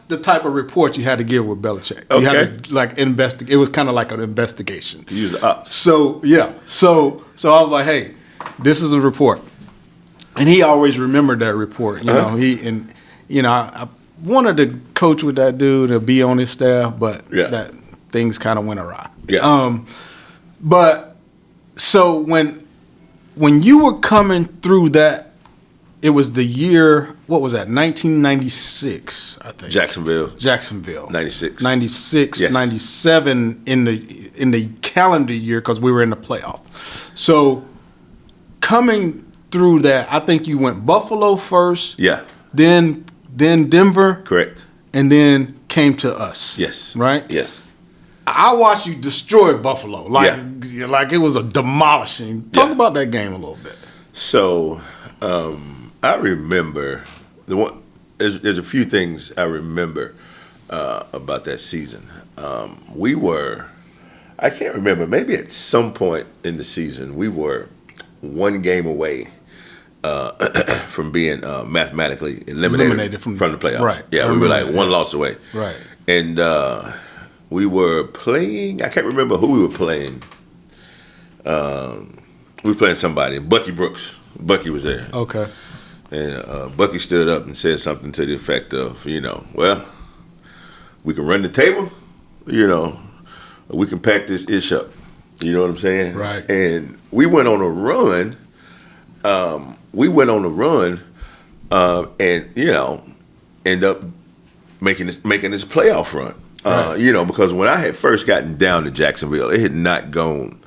the type of report you had to give with Belichick. Okay. You had to investigate. It was kind of like an investigation. You use the ops. So I was like, hey, this is a report, and he always remembered that report. You know, I wanted to coach with that dude and be on his staff, but that things kind of went awry. Yeah. But so when you were coming through that it was the year, what was that, 1996, I think. Jacksonville. 96. 96, yes. 97 in the calendar year because we were in the playoff. So coming through that, I think you went Buffalo first. Yeah. Then Denver. Correct. And then came to us. Yes. Right? Yes. I watched you destroy Buffalo. Like it was a demolishing. Talk about that game a little bit. So I remember there's a few things I remember about that season. We were, I can't remember, maybe at some point in the season we were one game away from being mathematically eliminated from the playoffs. Right. Yeah, we were like one loss away. Right. And we were playing, I can't remember who we were playing. We were playing somebody, Bucky Brooks. Bucky was there. Okay. And Bucky stood up and said something to the effect of, well, we can run the table, we can pack this ish up. You know what I'm saying? Right. And we went on a run. And, end up making this playoff run. Right. Because when I had first gotten down to Jacksonville, it had not gone.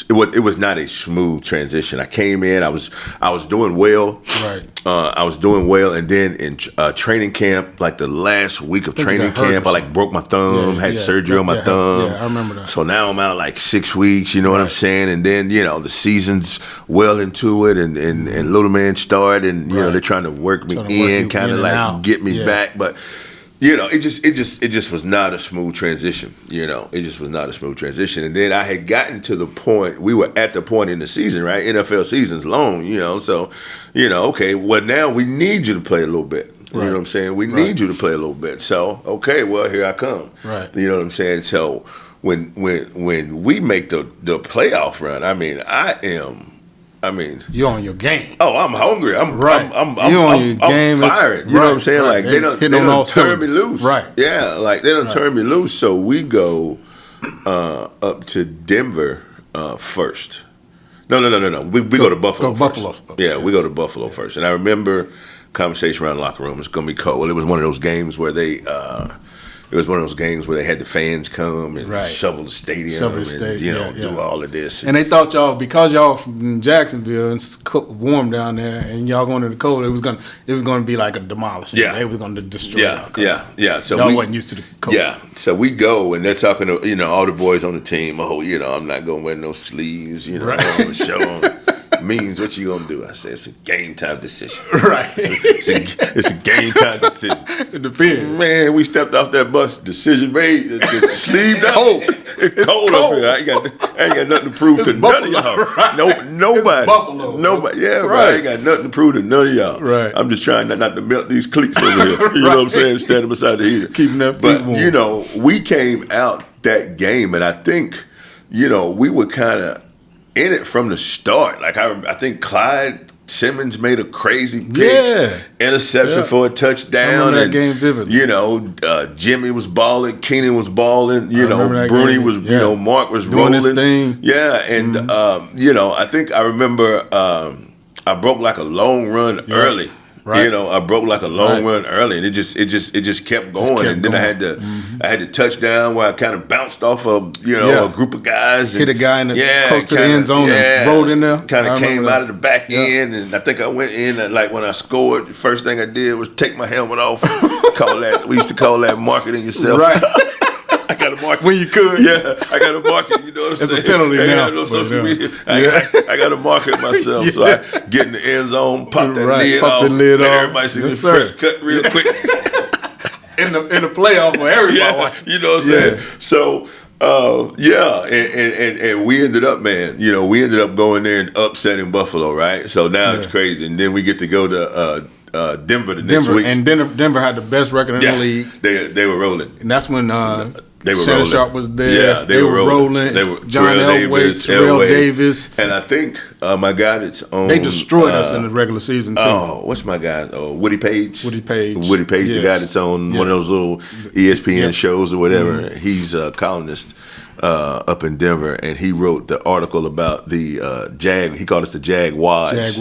It was not a smooth transition. I came in, I was doing well. Right. I was doing well, and then in training camp, like the last week of training camp, I broke my thumb, had surgery on my thumb. Yeah, I remember that. So now I'm out like 6 weeks. You know what I'm saying? And then the season's well into it, and little man started, and they're trying to work me in, kind of like get me back, but. It just was not a smooth transition. It just was not a smooth transition. And then I had gotten to the point, we were at the point in the season, right? NFL season's long, so, okay, well, now we need you to play a little bit. You know what I'm saying? We need you to play a little bit. So, okay, well, here I come. Right. You know what I'm saying? So when we make the playoff run, you're on your game. Oh, I'm hungry. I'm fired. You know what I'm saying? Right. Like they don't turn me loose. Right. Yeah, like they don't turn me loose. So we go up to Denver first. No. We go to Buffalo first. Yeah, we go to Buffalo first. And I remember conversation around the locker room. It's gonna be cold. It was one of those games where they had the fans come and shovel the stadium and do all of this. And they thought y'all, because y'all from Jacksonville and it's warm down there, and y'all going to the cold, it was gonna be like a demolition. Yeah, they were gonna destroy y'all. Yeah. So y'all wasn't used to the cold. Yeah, so we go and they're talking to all the boys on the team. Oh, I'm not gonna wear no sleeves. I'm gonna show them. Means what you gonna do? I said it's a game time decision. Right. It's a game time decision. It depends. Man, we stepped off that bus. Decision made. Sleeved up. It's cold up here. I ain't got nothing to prove to none of y'all. Right. Nobody. It's Buffalo. Nobody. Yeah, right. I ain't got nothing to prove to none of y'all. Right. I'm just trying not to melt these cleats over here. You know what I'm saying? Standing beside the heater. Keeping that feet warm. We came out that game, and I think, we were kind of in it from the start. Like I think Clyde Simmons made a crazy pick, interception for a touchdown. I remember that game vividly. Jimmy was balling, Keenan was balling. Bruni was, Mark was doing rolling. His thing. Yeah, and I think I remember I broke like a long run early. Right. I broke like a long run early, and it just kept going. And then I had the touchdown where I kind of bounced off of a group of guys, and hit a guy in the close to the end zone and rolled in there. Kind of came out of the back end, and I think I went in. And like when I scored, the first thing I did was take my helmet off. We used to call that marketing yourself. Right. I got to mark it. When you could. Yeah, I got to mark it. You know what I'm saying? It's a penalty now. No social media. I got to mark it myself. So I get in the end zone, pop that lid off. Everybody see this fresh cut real quick. in the playoffs where everybody watching. You know what I'm saying? So, and we ended up, man, we ended up going there and upsetting Buffalo, right? So now it's crazy. And then we get to go to Denver the next week. And Denver had the best record in the league. They were rolling. And that's when They were Shannon rolling. Sharp was there. Yeah, they were rolling. They were John Elway, Terrell Davis. And I think my guy that's on... They destroyed us in the regular season, too. Oh, what's my guy? Woody Page? Woody Page, the guy that's on one of those little ESPN shows or whatever. He's a columnist up in Denver, and he wrote the article about the he called us the Jaguars.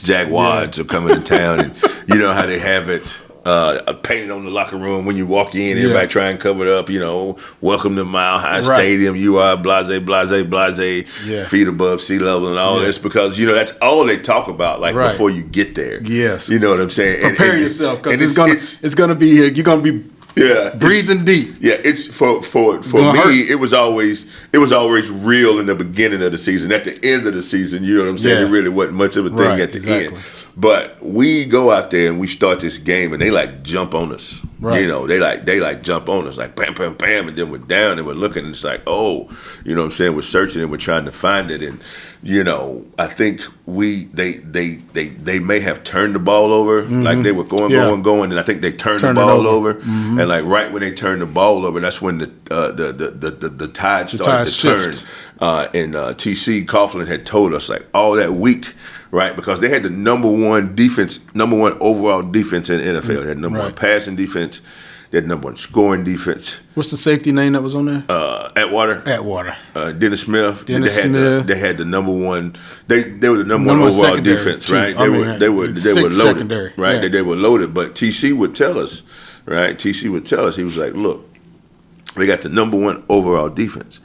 Jaguars are coming to town, and you know how they have it painted on the locker room when you walk in. Everybody try and cover it up. You know, welcome to Mile High Stadium. You are blase, feet above sea level, and all this, because you know that's all they talk about. Like before you get there. Yes, you know what I'm saying. Prepare yourself, because it's gonna be you're gonna be. Yeah, breathing deep. Yeah, it's for me. It was always real in the beginning of the season. At the end of the season, you know what I'm saying. It really wasn't much of a thing at the end. But we go out there and we start this game, and they like jump on us. Right. You know, they like jump on us, like bam, bam, bam, and then we're down and we're looking, and it's like, oh, you know what I'm saying. We're searching and we're trying to find it, and you know, I think they may have turned the ball over, like they were going, and I think they turned the ball over, and like right when they turned the ball over, that's when the tide started to turn. And TC Coughlin had told us like all that week. Right, because they had the number one overall defense in the NFL. They had number one passing defense. They had number one scoring defense. What's the safety name that was on there? Atwater. Dennis Smith. They had the number one. They were the number one overall defense. Right. They were loaded. Secondary. Right. Yeah. They were loaded. But TC would tell us. Right. TC would tell us. He was like, look, they got the number one overall defense.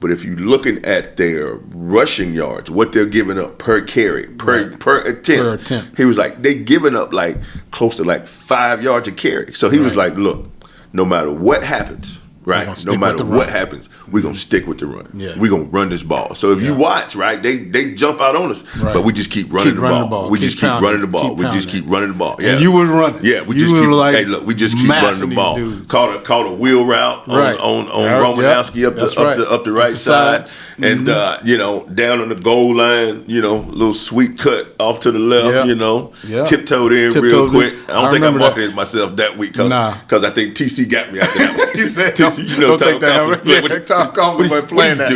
But if you're looking at their rushing yards, what they're giving up per carry, per attempt, he was like, they giving up like close to like 5 yards a carry. So he was like, look, no matter what happens, right? No matter what happens, we're going to stick with the run. Yeah. We're going to run this ball. So if you watch, right, they jump out on us, but we just keep running the ball. We just keep running the ball. We just keep running the ball. Yeah. And you would run. Yeah, we just keep, hey, look, we just keep running the ball. Caught a wheel route on Romanowski up the right side. And, you know, down on the goal line, you know, little sweet cut off to the left, you know, tiptoed in real quick. I don't think I marketed myself that week because I think TC got me after that one. He said, you know, don't take that. Tom Coughlin was playing that.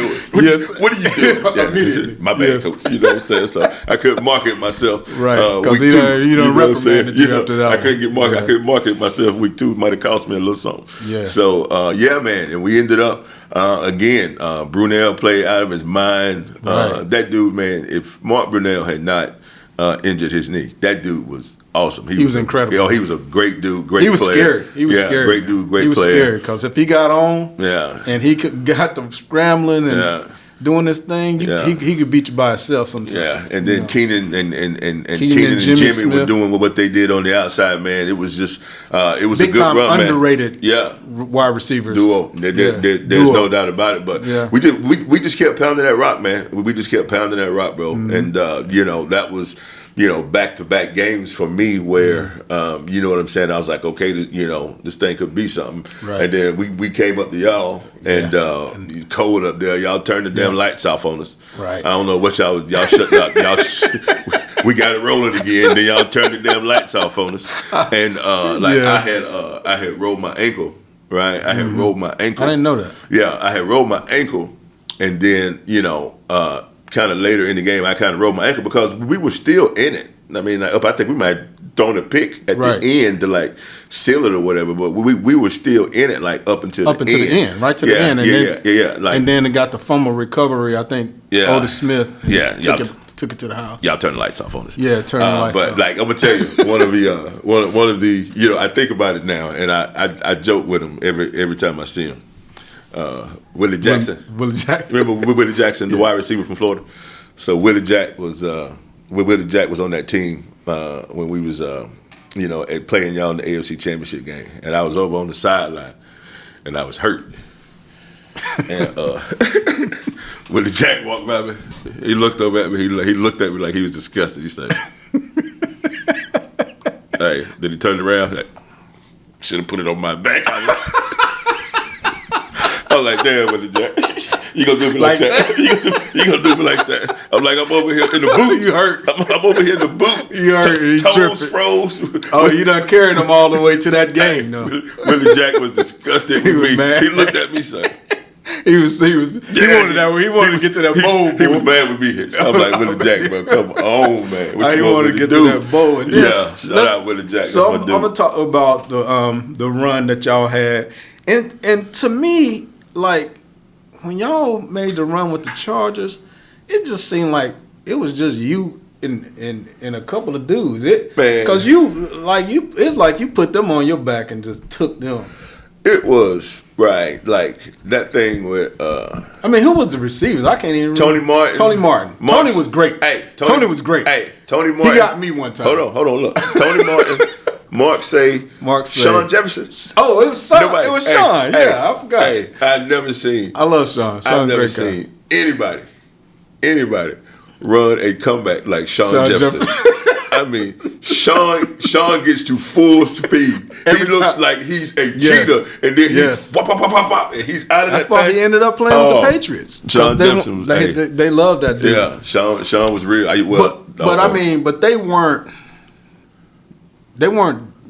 What are you doing? Immediately. My bad, coach. You know what I'm saying? So I couldn't market myself. Right. Because you know reprimanded you after that. I couldn't get market. I couldn't market myself week 2. It might have cost me a little something. Yeah. So man, and we ended up again. Brunell played out of his mind. That dude, man. If Mark Brunell had not injured his knee, that dude was awesome. He was incredible. He was a great dude, great player. He was scary. He was scary. Great dude, great player. He was scary because if he got on, and he got the scrambling and doing this thing, he could beat you by himself sometimes. Yeah, and then Keenan and Jimmy were doing what they did on the outside, man. It was just it was big a good time run, underrated wide receivers duo. There's no doubt about it. But we just kept pounding that rock, man. We just kept pounding that rock, bro. And you know, that was, you know, back-to-back games for me where, you know what I'm saying? I was like, okay, you know, this thing could be something. Right. And then we came up to y'all, and it's cold up there. Y'all turned the damn lights off on us. Right. I don't know what y'all shut up. We got it rolling again. Then y'all turned the damn lights off on us. And I had rolled my ankle. Right. I had rolled my ankle. I didn't know that. Yeah, I had rolled my ankle, and then you know. Kind of later in the game, I kind of rolled my ankle because we were still in it. I mean, I think we might have thrown a pick at the end to like seal it or whatever, but we were still in it like up until the end, right to the end. And and then it got the fumble recovery. I think Otis Smith took it to the house. Y'all turn the lights off on us. Yeah, turn the lights off. But like I'm gonna tell you, one of the you know, I think about it now, and I joke with him every time I see him. Willie Jackson. Remember Willie Jackson, the wide receiver from Florida? So Willie Jack was on that team when we was you know, playing y'all in the AFC Championship game, and I was over on the sideline, and I was hurt. And Willie Jack walked by me. He looked over at me. He looked at me like he was disgusted. He said, "Hey," then he turned around. Like, should have put it on my back. I was like, damn, Willie Jack. You gonna do me like that? You gonna do me like that? I'm like, I'm over here in the boot. You hurt. I'm over here in the boot. You hurt. Toes froze. Oh, you done carried him all the way to that game. No. Willie Jack was disgusted with me. Mad. He looked at me, son. He wanted to get to that bowl. He was mad with me. I'm like, Willie Jack, bro, come on, man. What you want to get to that bowl. And then, shout out Willie Jack. So I'm gonna talk about the run that y'all had, and to me, like when y'all made the run with the Chargers, it just seemed like it was just you and a couple of dudes. Because it's like you put them on your back and just took them. It was right, like that thing with. I mean, who was the receivers? I can't even. Tony Martin. Tony was great. Hey, Tony was great. Hey, Tony Martin. He got me one time. Hold on. Look, Tony Martin, Mark Say, Sean Jefferson. Oh, it was Sean. It was Sean. I forgot. Hey, I never seen. I love Sean. I've never seen anybody run a comeback like Sean Jefferson. I mean, Sean gets to full speed. He looks like he's a cheetah, and then he wop, wop, wop, wop, wop, and he's out of That's that why thing. he ended up playing with the Patriots. Sean Jefferson, they love that dude. Yeah, Sean was real. I mean, they weren't.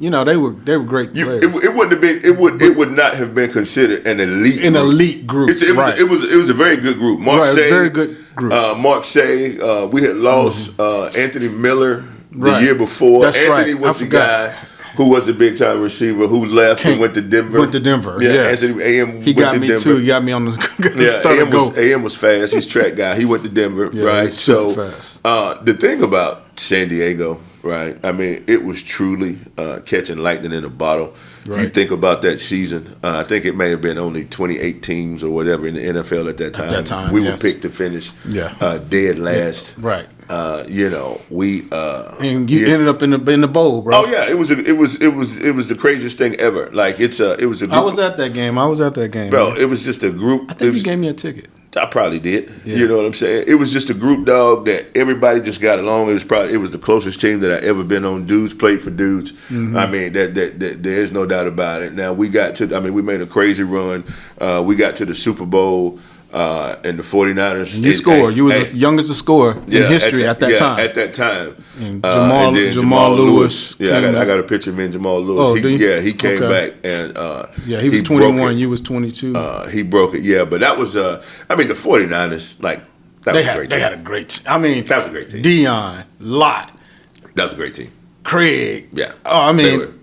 You know, they were great players. It wouldn't have been. It would not have been considered an elite group. It was a very good group. Mark Say, very good group. Mark Say, we had lost Anthony Miller the year before. That's Anthony was the guy who was the big time receiver who left and went to Denver. Anthony AM. He got me too. He got me on the AM was fast. He's track guy. He went to Denver, right? So fast. The thing about San Diego, right? I mean, it was truly catching lightning in a bottle. Right. If you think about that season, I think it may have been only 28 teams or whatever in the NFL at that time. We were picked to finish dead last. Yeah. Right. You know, we and you ended up in the bowl, bro. Oh yeah, it was the craziest thing ever. Like it was a group. I was at that game, bro. Man. It was just a group. I think you gave me a ticket. I probably did. Yeah. You know what I'm saying? It was just a group, dog, that everybody just got along. It was the closest team that I ever been on. Dudes played for dudes. Mm-hmm. I mean, that there is no doubt about it. Now we made a crazy run. We got to the Super Bowl. And the 49ers. And you scored. You was the youngest to score in history at that time. At that time. And Jamal Lewis. Yeah, I got a picture of me and Jamal Lewis. Oh, he came back and he was 21. You was 22. He broke it. Yeah, but that was the 49ers. Like that was a great team. They had a great team. I mean, that was a great team. Dion, Lott. That was a great team. Craig. Yeah. Oh, I mean,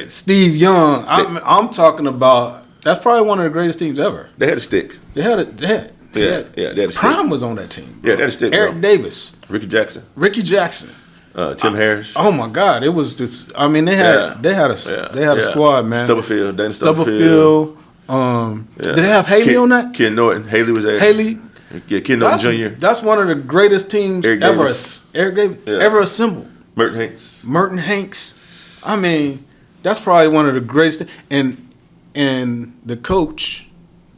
Steve Young. I'm talking about. That's probably one of the greatest teams ever. They had a stick. They had a stick. Prime was on that team. Bro. Yeah, they had a stick. Eric Davis. Ricky Jackson. Tim Harris. Oh my God! It was just. I mean, they had a squad, man. Stubblefield. Did they have Haley on that? Ken Norton. Haley was there. Yeah, Ken Norton Jr. That's one of the greatest teams Eric Davis ever assembled. Merton Hanks. I mean, that's probably one of the greatest. And the coach,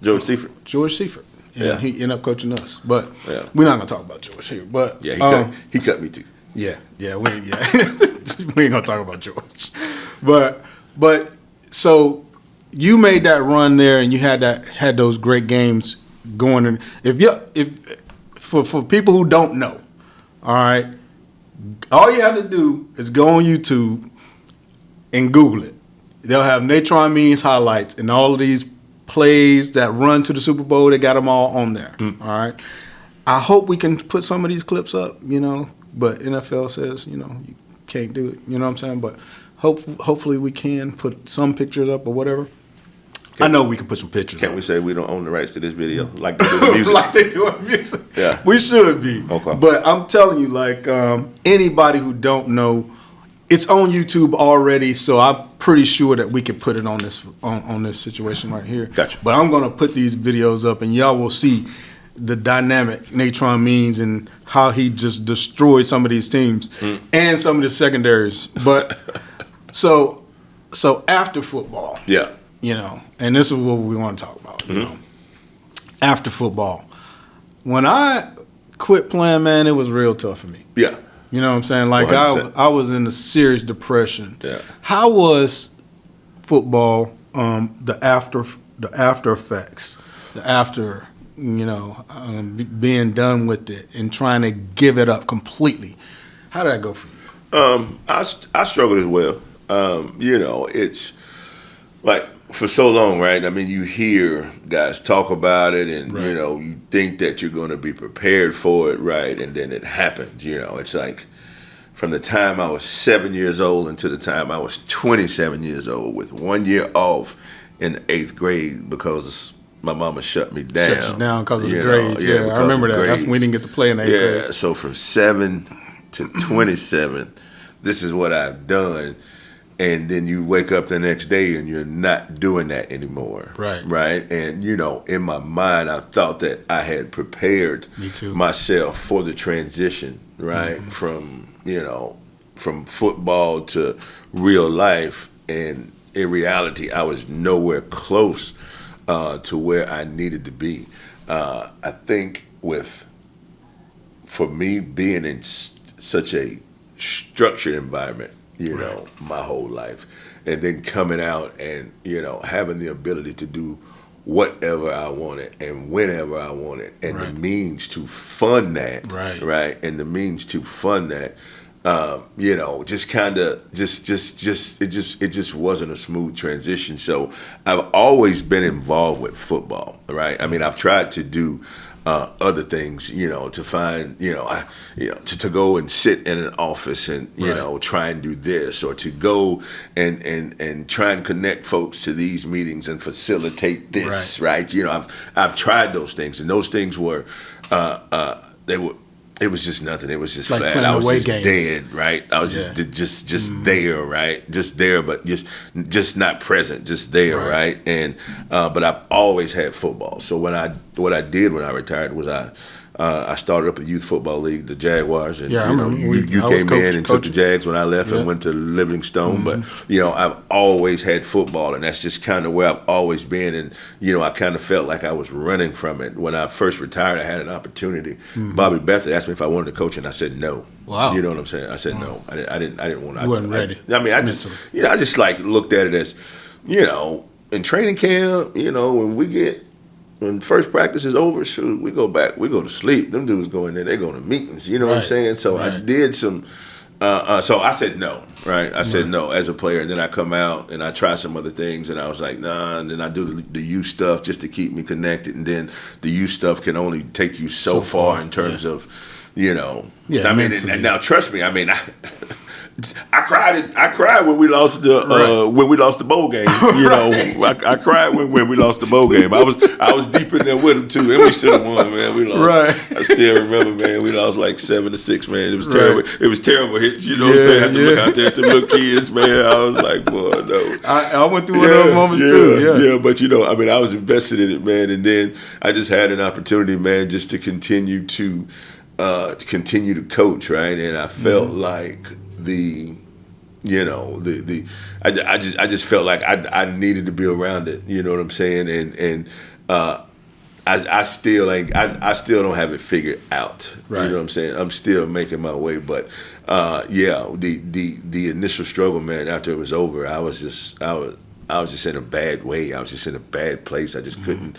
George Seifert. Yeah, he ended up coaching us. But we're not gonna talk about George here. But he cut me too. We ain't gonna talk about George. But so you made that run there, and you had those great games going. And if for people who don't know, all right, all you have to do is go on YouTube and Google it. They'll have Natrone Means highlights and all of these plays that run to the Super Bowl. They got them all on there. All right. I hope we can put some of these clips up, but NFL says, you can't do it. You know what I'm saying? But hopefully we can put some pictures up or whatever. I know we can put some pictures up. Can't we say we don't own the rights to this video like they do the music? Like they do in music. Yeah. We should be. Okay. But I'm telling you, anybody who don't know, it's on YouTube already, so I'm pretty sure that we can put it on this situation right here. Gotcha. But I'm gonna put these videos up, and y'all will see the dynamic Natrone Means and how he just destroyed some of these teams and some of the secondaries. But so after football, and this is what we want to talk about. After football, when I quit playing, man, it was real tough for me. Yeah. You know what I'm saying? Like 100%. I was in a serious depression. Yeah. How was football? The after effects, the after being done with it and trying to give it up completely. How did that go for you? I struggled as well. It's like for so long, right? I mean, you hear guys talk about it, and Right. you think that you're going to be prepared for it, right? And then it happens. It's like from the time I was 7 years old until the time I was 27 years old, with 1 year off in the 8th grade because my mama shut me down. Shut you down because of the grades. Yeah, I remember that. Grades. That's when we didn't get to play in 8th grade. Yeah, so from 7 to 27, this is what I've done. And then you wake up the next day and you're not doing that anymore. Right. Right. And, in my mind, I thought that I had prepared myself for the transition, right? Mm-hmm. From football to real life. And in reality, I was nowhere close to where I needed to be. I think for me being in such a structured environment, my whole life, and then coming out and having the ability to do whatever I wanted and whenever I wanted, and the means to fund that, right, and the means to fund that, it just wasn't a smooth transition. So I've always been involved with football, right? I mean, I've tried to do other things, to find, to go and sit in an office and, try and do this, or to go and try and connect folks to these meetings and facilitate this, right? I've tried those things, and those things were, it was just nothing. It was just like flat. I was just games. Dead, right? I was just there, right? Just there, but just not present, just there, right? And but I've always had football. So what I did when I retired was I started up a youth football league, the Jaguars, and you came in and took the Jags when I left and went to Livingstone. Mm-hmm. But I've always had football, and that's just kind of where I've always been. And I kind of felt like I was running from it. When I first retired, I had an opportunity. Mm-hmm. Bobby Bethel asked me if I wanted to coach, and I said no. Wow. You know what I'm saying? I said no. I didn't want to. You wasn't ready. I just like looked at it as, in training camp, when first practice is over, shoot, we go to sleep. Them dudes go in there, they go to meetings. You know what I'm saying? So I did some. So I said no, right? I said no as a player, and then I come out and I try some other things, and I was like, nah. And then I do the youth stuff just to keep me connected, and then the youth stuff can only take you so far in terms of, I mean, and now trust me, I mean, I cried when we lost the bowl game. I cried when we lost the bowl game. I was deep in there with them too, and we should have won, man. We lost. Right. I still remember, man. We lost like 7-6, man. It was terrible. It was terrible hits. You know what I'm saying? I had to look out there at the little kids, man. I was like, boy, no. I went through one of those moments too. Yeah, but I was invested in it, man. And then I just had an opportunity, man, just to continue to coach, right? And I felt like I just felt like I needed to be around it. You know what I'm saying? And I still don't have it figured out. Right. You know what I'm saying? I'm still making my way, but the initial struggle, man, after it was over, I was just in a bad way. I was just in a bad place. I just couldn't.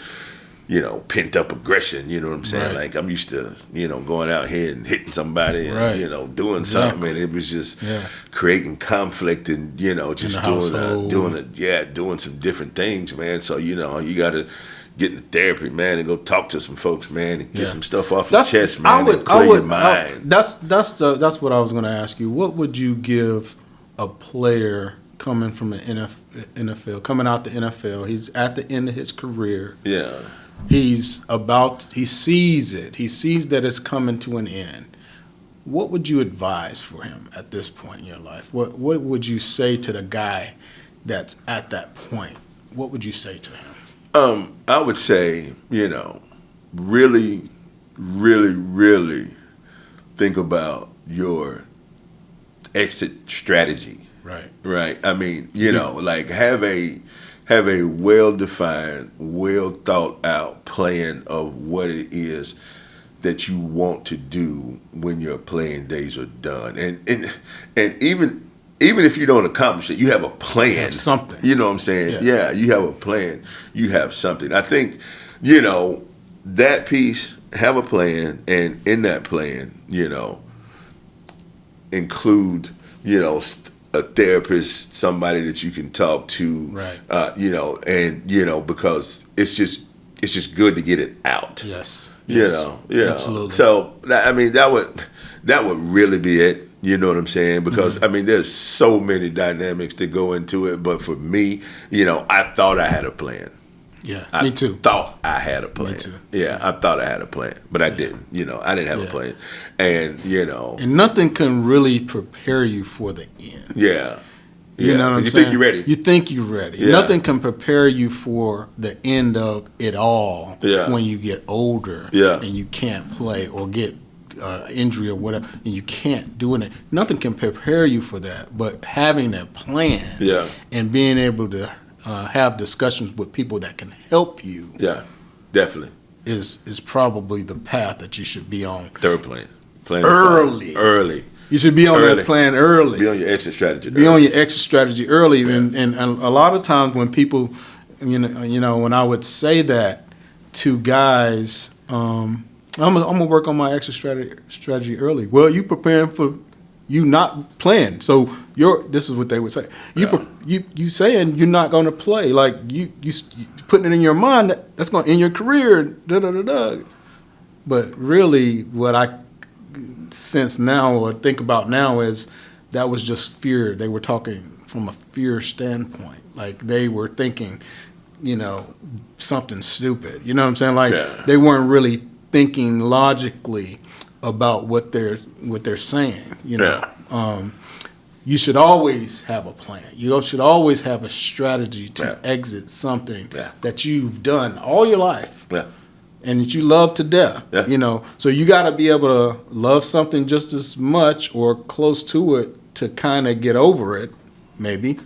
Pent up aggression, you know what I'm saying? Right. Like I'm used to, going out here and hitting somebody and, doing something. And it was just creating conflict and, just doing some different things, man. So, you got to get into therapy, man, and go talk to some folks, man, and get some stuff off your chest, man, and clear your mind. That's what I was going to ask you. What would you give a player coming from the NFL, coming out the NFL? He's at the end of his career. Yeah. He sees it. He sees that it's coming to an end. What would you advise for him at this point in your life? What would you say to the guy that's at that point? What would you say to him? I would say, really, really, really think about your exit strategy. Right. Right. I mean, like have a well-defined, well-thought-out plan of what it is that you want to do when your playing days are done, and even if you don't accomplish it, you have a plan. You have something. You know what I'm saying? Yeah, you have a plan. You have something. I think, that piece, have a plan, and in that plan, include, a therapist, somebody that you can talk to, right? And because it's just good to get it out. Yes. Absolutely. So that would really be it. You know what I'm saying? Because there's so many dynamics that go into it. But for me, I thought I had a plan. Yeah, me too. Thought I had a plan. Me too. Yeah, I thought I had a plan, but I didn't. I didn't have a plan, and and nothing can really prepare you for the end. Yeah, you know what I'm saying. You think you're ready. You think you're ready. Yeah. Nothing can prepare you for the end of it all. Yeah. When you get older. Yeah. And you can't play or get injury or whatever, and you can't do it. Nothing can prepare you for that. But having a plan. Yeah. And being able to have discussions with people that can help you. Yeah, definitely. Is probably the path that you should be on. Third plan. Early. You should be on that plan early. Be on your exit strategy. Early. Yeah. And a lot of times when people, when I would say that to guys, I'm gonna work on my exit strategy early. Well, you preparing for you not playing. So this is what they would say. You saying you're not going to play. Like you putting it in your mind that's going to end your career. Da da da da. But really, what I sense now or think about now is that was just fear. They were talking from a fear standpoint. Like they were thinking, something stupid. You know what I'm saying? Like they weren't really thinking logically about what they're saying. You should always have a plan. You should always have a strategy to exit something that you've done all your life and that you love to death. So you got to be able to love something just as much or close to it to kind of get over it, maybe.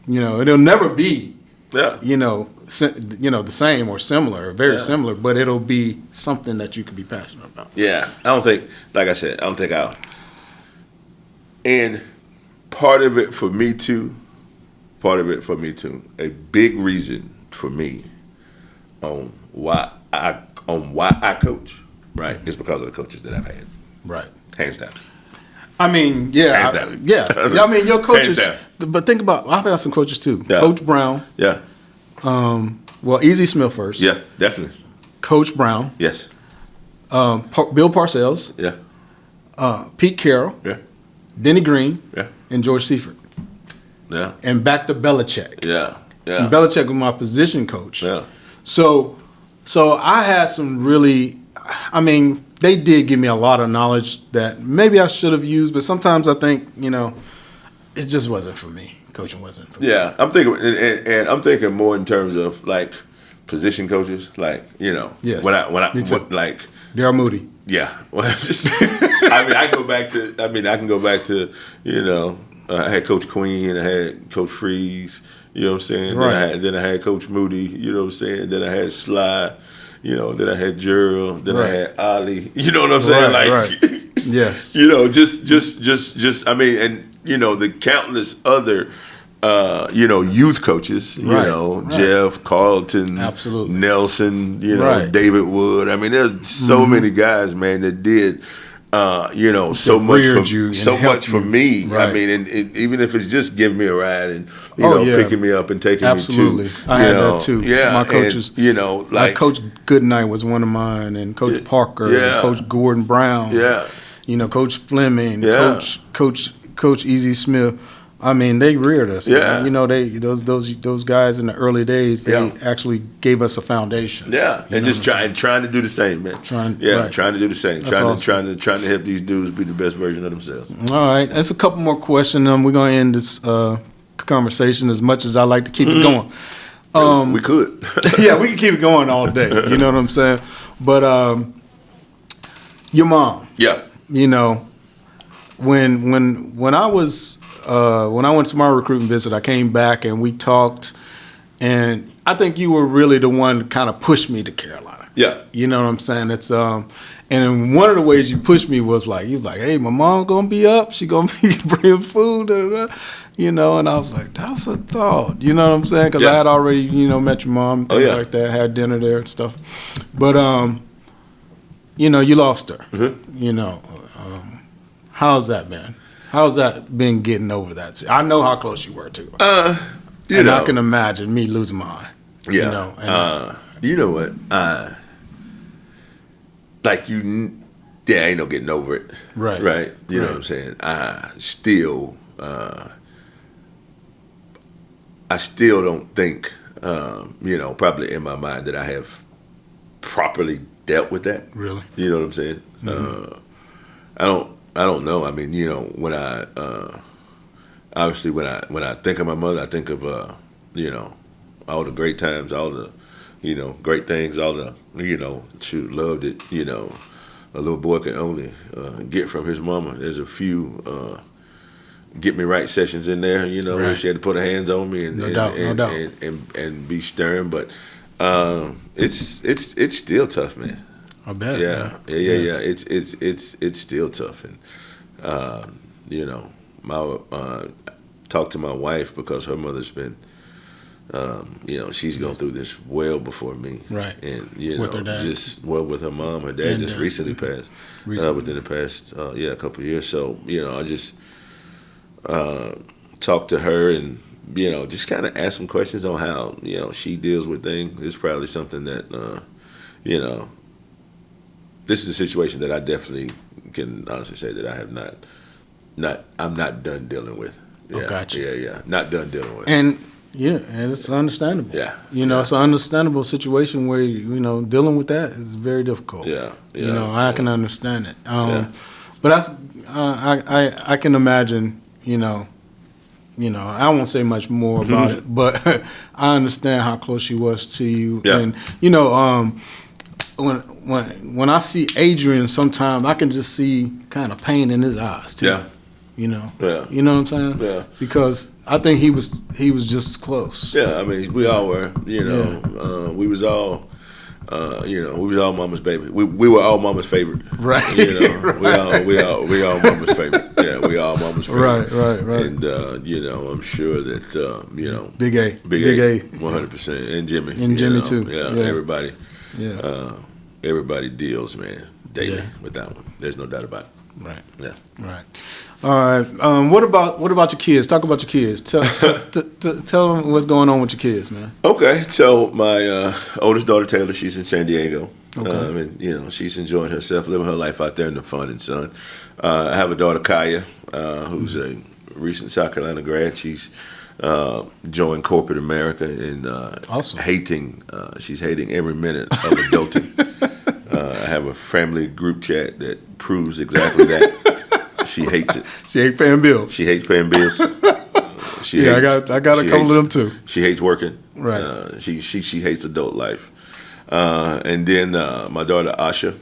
It'll never be the same or similar, very similar, but it'll be something that you can be passionate about. Yeah, I don't think, like I said, I'll. And part of it for me too, a big reason for me on why I coach, right, is because of the coaches that I've had. Right. Hands down. Hands down. Your coaches, but think about, I've had some coaches too. Yeah. Coach Brown. Yeah. Easy Smith first. Yeah, definitely. Coach Brown. Yes. Bill Parcells. Yeah. Pete Carroll. Yeah. Denny Green. Yeah. And George Seifert. Yeah. And back to Belichick. Yeah. Yeah. And Belichick was my position coach. Yeah. So I had some really, they did give me a lot of knowledge that maybe I should have used, but sometimes I think, it just wasn't for me. Coaching wasn't for me. Yeah, I'm thinking, and I'm thinking more in terms of like position coaches, like Yes. when I like Darryl Moody. Yeah, I can go back to I had Coach Queen, I had Coach Freeze. You know what I'm saying? Right. Then I had Coach Moody. You know what I'm saying? Then I had Sly. Then I had Gerald. Then I had Ali. You know what I'm saying? Right. Yes. Just. And the countless other. Youth coaches. Jeff Carlton. Absolutely. Nelson. David Wood. There's so many guys, man, that did. So much for me. Right. And even if it's just giving me a ride and picking me up and taking me to. I had that too. Yeah, my coaches. And, like Coach Goodnight was one of mine, and Coach Parker, and Coach Gordon Brown. Yeah. Coach Fleming. Yeah. Coach Easy Smith. They reared us. Yeah. Man. Those guys in the early days, they actually gave us a foundation. Yeah. And just trying to do the same, man. Trying to do the same. Trying to help these dudes be the best version of themselves. All right. That's a couple more questions. We're gonna end this conversation as much as I like to keep it going. We could. Yeah, we can keep it going all day. You know what I'm saying? But your mom. Yeah. When I was when I went to my recruiting visit, I came back and we talked, and I think you were really the one to kind of push me to Carolina. Yeah. You know what I'm saying? It's and one of the ways you pushed me was like, you was like, hey, my mom gonna be up. She gonna be bringing food, da, da, da. You know, and I was like, that's a thought. You know what I'm saying? Because I had already, met your mom, things like that, had dinner there and stuff. But, you lost her. Mm-hmm. How's that been? How's that been getting over that? I know how close you were to her. I can imagine me losing mine. Yeah. You know what? Ain't no getting over it. Right. Right? You know what I'm saying? I still don't think, probably in my mind that I have properly dealt with that. Really? You know what I'm saying? Mm-hmm. I don't know. I mean, when I obviously when I think of my mother, I think of all the great times, all the great things, all the she loved it. A little boy can only get from his mama. There's a few get me right sessions in there. Where she had to put her hands on me no doubt. And be stern, but it's still tough, man. I bet. Yeah. It's still tough, and talk to my wife because her mother's been, she's gone through this well before me, right? And with her dad, with her mom. Her dad just recently passed, within the past a couple of years. So I just talk to her and just kind of ask some questions on how she deals with things. It's probably something that this is a situation that I definitely can honestly say that I have I'm not done dealing with. Yeah, gotcha. Yeah, not done dealing with. And it's understandable. Yeah, it's an understandable situation where dealing with that is very difficult. Yeah. I can understand it. But that's I can imagine. I won't say much more about it, but I understand how close she was to you. Yeah. And when I see Adrian, sometimes I can just see kind of pain in his eyes too. Yeah. Yeah. You know what I'm saying? Yeah. Because I think he was just close. Yeah, I mean, we all were. We was all. We was all mama's baby. We were all mama's favorite. Right. Right. We all mama's favorite. Yeah, we all mama's favorite. Right. And I'm sure that Big A, 100%, and Jimmy. And Jimmy too. Yeah, everybody. Yeah. Everybody deals, man, daily with that one. There's no doubt about it. Right. Yeah. Right. All right. What about your kids? Talk about your kids. Tell them what's going on with your kids, man. Okay. So my oldest daughter Taylor, she's in San Diego. Okay. And she's enjoying herself, living her life out there in the fun and sun. I have a daughter Kaya, who's a recent South Carolina grad. She's joined corporate America and awesome. She's hating every minute of adulting. I have a family group chat that proves exactly that. She hates it. She hates paying bills. She hates paying bills. I got a couple of them too. She hates working. Right. She hates adult life. And then my daughter Asha,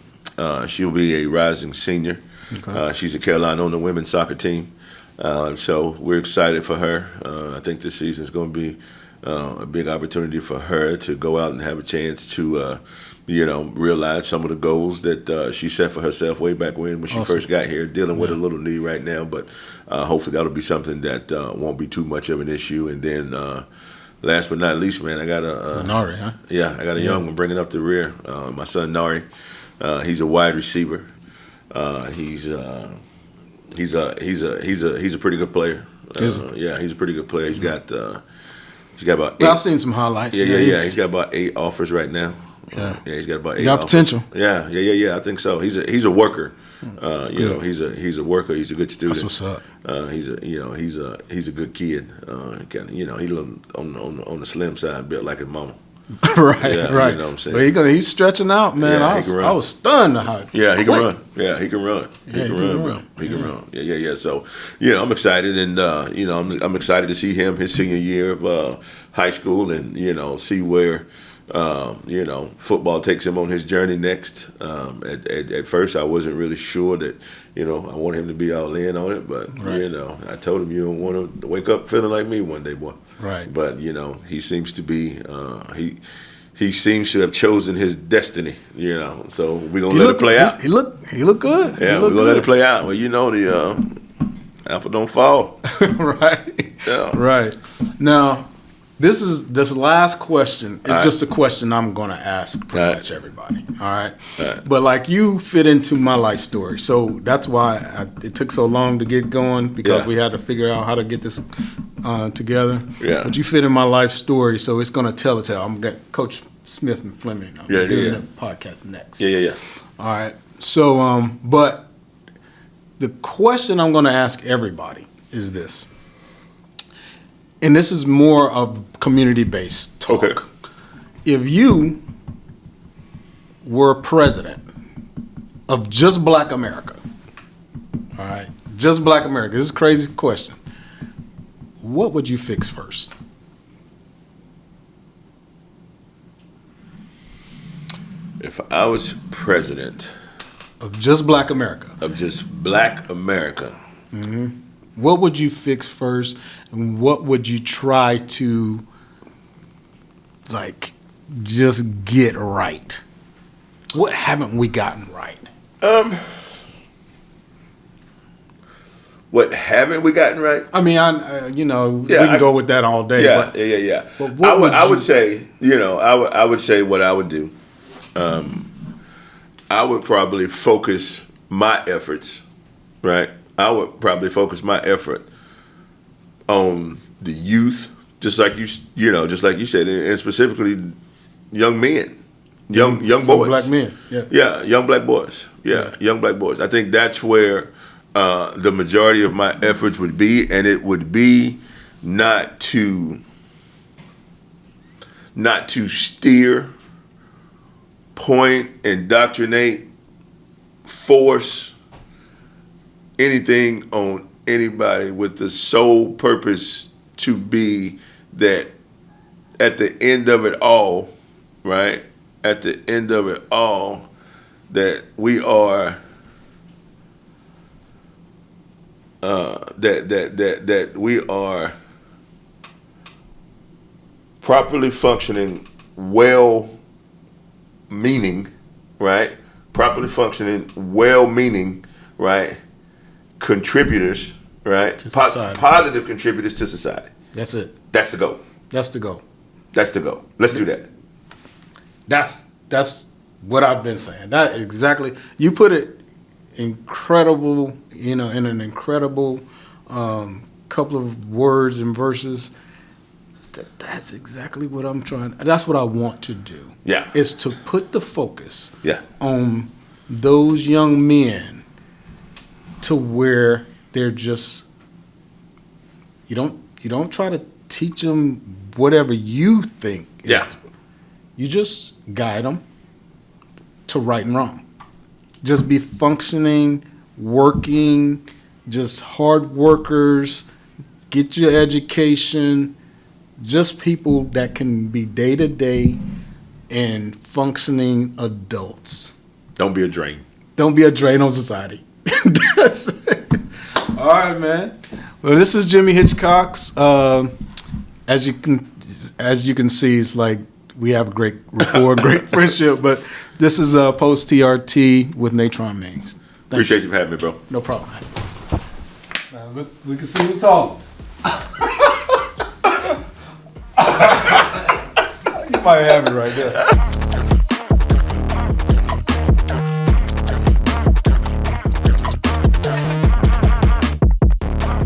she'll be a rising senior. Okay. She's a Carolina on the women's soccer team. So we're excited for her. I think this season is going to be a big opportunity for her to go out and have a chance to, realize some of the goals that she set for herself way back when she first got here, dealing with a little knee right now. But hopefully that'll be something that won't be too much of an issue. And then last but not least, man, I got a Nari, huh? Yeah, I got a young one bringing up the rear. My son Nari, he's a wide receiver. He's a pretty good player. Yeah, he's a pretty good player. He's got about 8. I've seen some highlights. Yeah. He's got about 8 offers right now. Yeah, he's got about 8. Got potential. Yeah. I think so. He's a worker. He's a worker. He's a good student. That's what's up. He's a good kid. He little on the slim side, built like his mama. Right. You know what I'm saying? But he's stretching out, man. Yeah, I was stunned how. Yeah, he can run. Yeah, he can run. He can run, bro. He can run. Yeah. So, I'm excited, and I'm excited to see him his senior year of high school, and see where football takes him on his journey next. At first, I wasn't really sure that I want him to be all in on it, but I told him you don't want to wake up feeling like me one day, boy. Right. But he seems to be he seems to have chosen his destiny, you know. So we're gonna let it play out. He looked good. Yeah, we're gonna let it play out. Well, you know, the apple don't fall. Right. Yeah. Right. Now, this last question is just a question I'm gonna ask pretty much everybody. All right. But like, you fit into my life story, so that's why it took so long to get going, because we had to figure out how to get this together. Yeah. But you fit in my life story, so it's gonna tell a tale. I'm got Coach Smith and Fleming. I'm doing the podcast next. Yeah. All right. So, but the question I'm gonna ask everybody is this. And this is more of community-based talk. Okay. If you were president of just Black America, all right, just Black America, this is a crazy question, what would you fix first? If I was president of just Black America. Mm-hmm. What would you fix first, and what would you try to, like, just get right? What haven't we gotten right? What haven't we gotten right? I mean, we can go with that all day. Yeah. But I would say what I would do. I would probably focus my efforts, right? I would probably focus my effort on the youth, just like you said, and specifically young men, young boys, young Black men, young Black boys, young Black boys. I think that's where the majority of my efforts would be, and it would be not to steer, point, indoctrinate, force anything on anybody with the sole purpose to be that at the end of it all, right? At the end of it all, that we are that we are properly functioning, well-meaning, right? Properly functioning, well-meaning, right? Contributors, right? Positive contributors to society. That's it. That's the goal. That's the goal. That's the goal. Let's do that. That's what I've been saying. That exactly. You put it incredible, in an incredible couple of words and verses. That's exactly what I'm trying. That's what I want to do. Yeah. Is to put the focus on those young men to where they're just, you don't try to teach them whatever you think is you just guide them to right and wrong. Just be functioning, working, just hard workers, get your education, just people that can be day-to-day and functioning adults. Don't be a drain. Don't be a drain on society. All right, man. Well, this is Jimmy Hitchcock's. As you can see, it's like we have a great rapport, great friendship. But this is P.O.A.S.T TRT with Natrone Means. Appreciate you for having me, bro. No problem. Now, we can see who's talking. You might have it right there.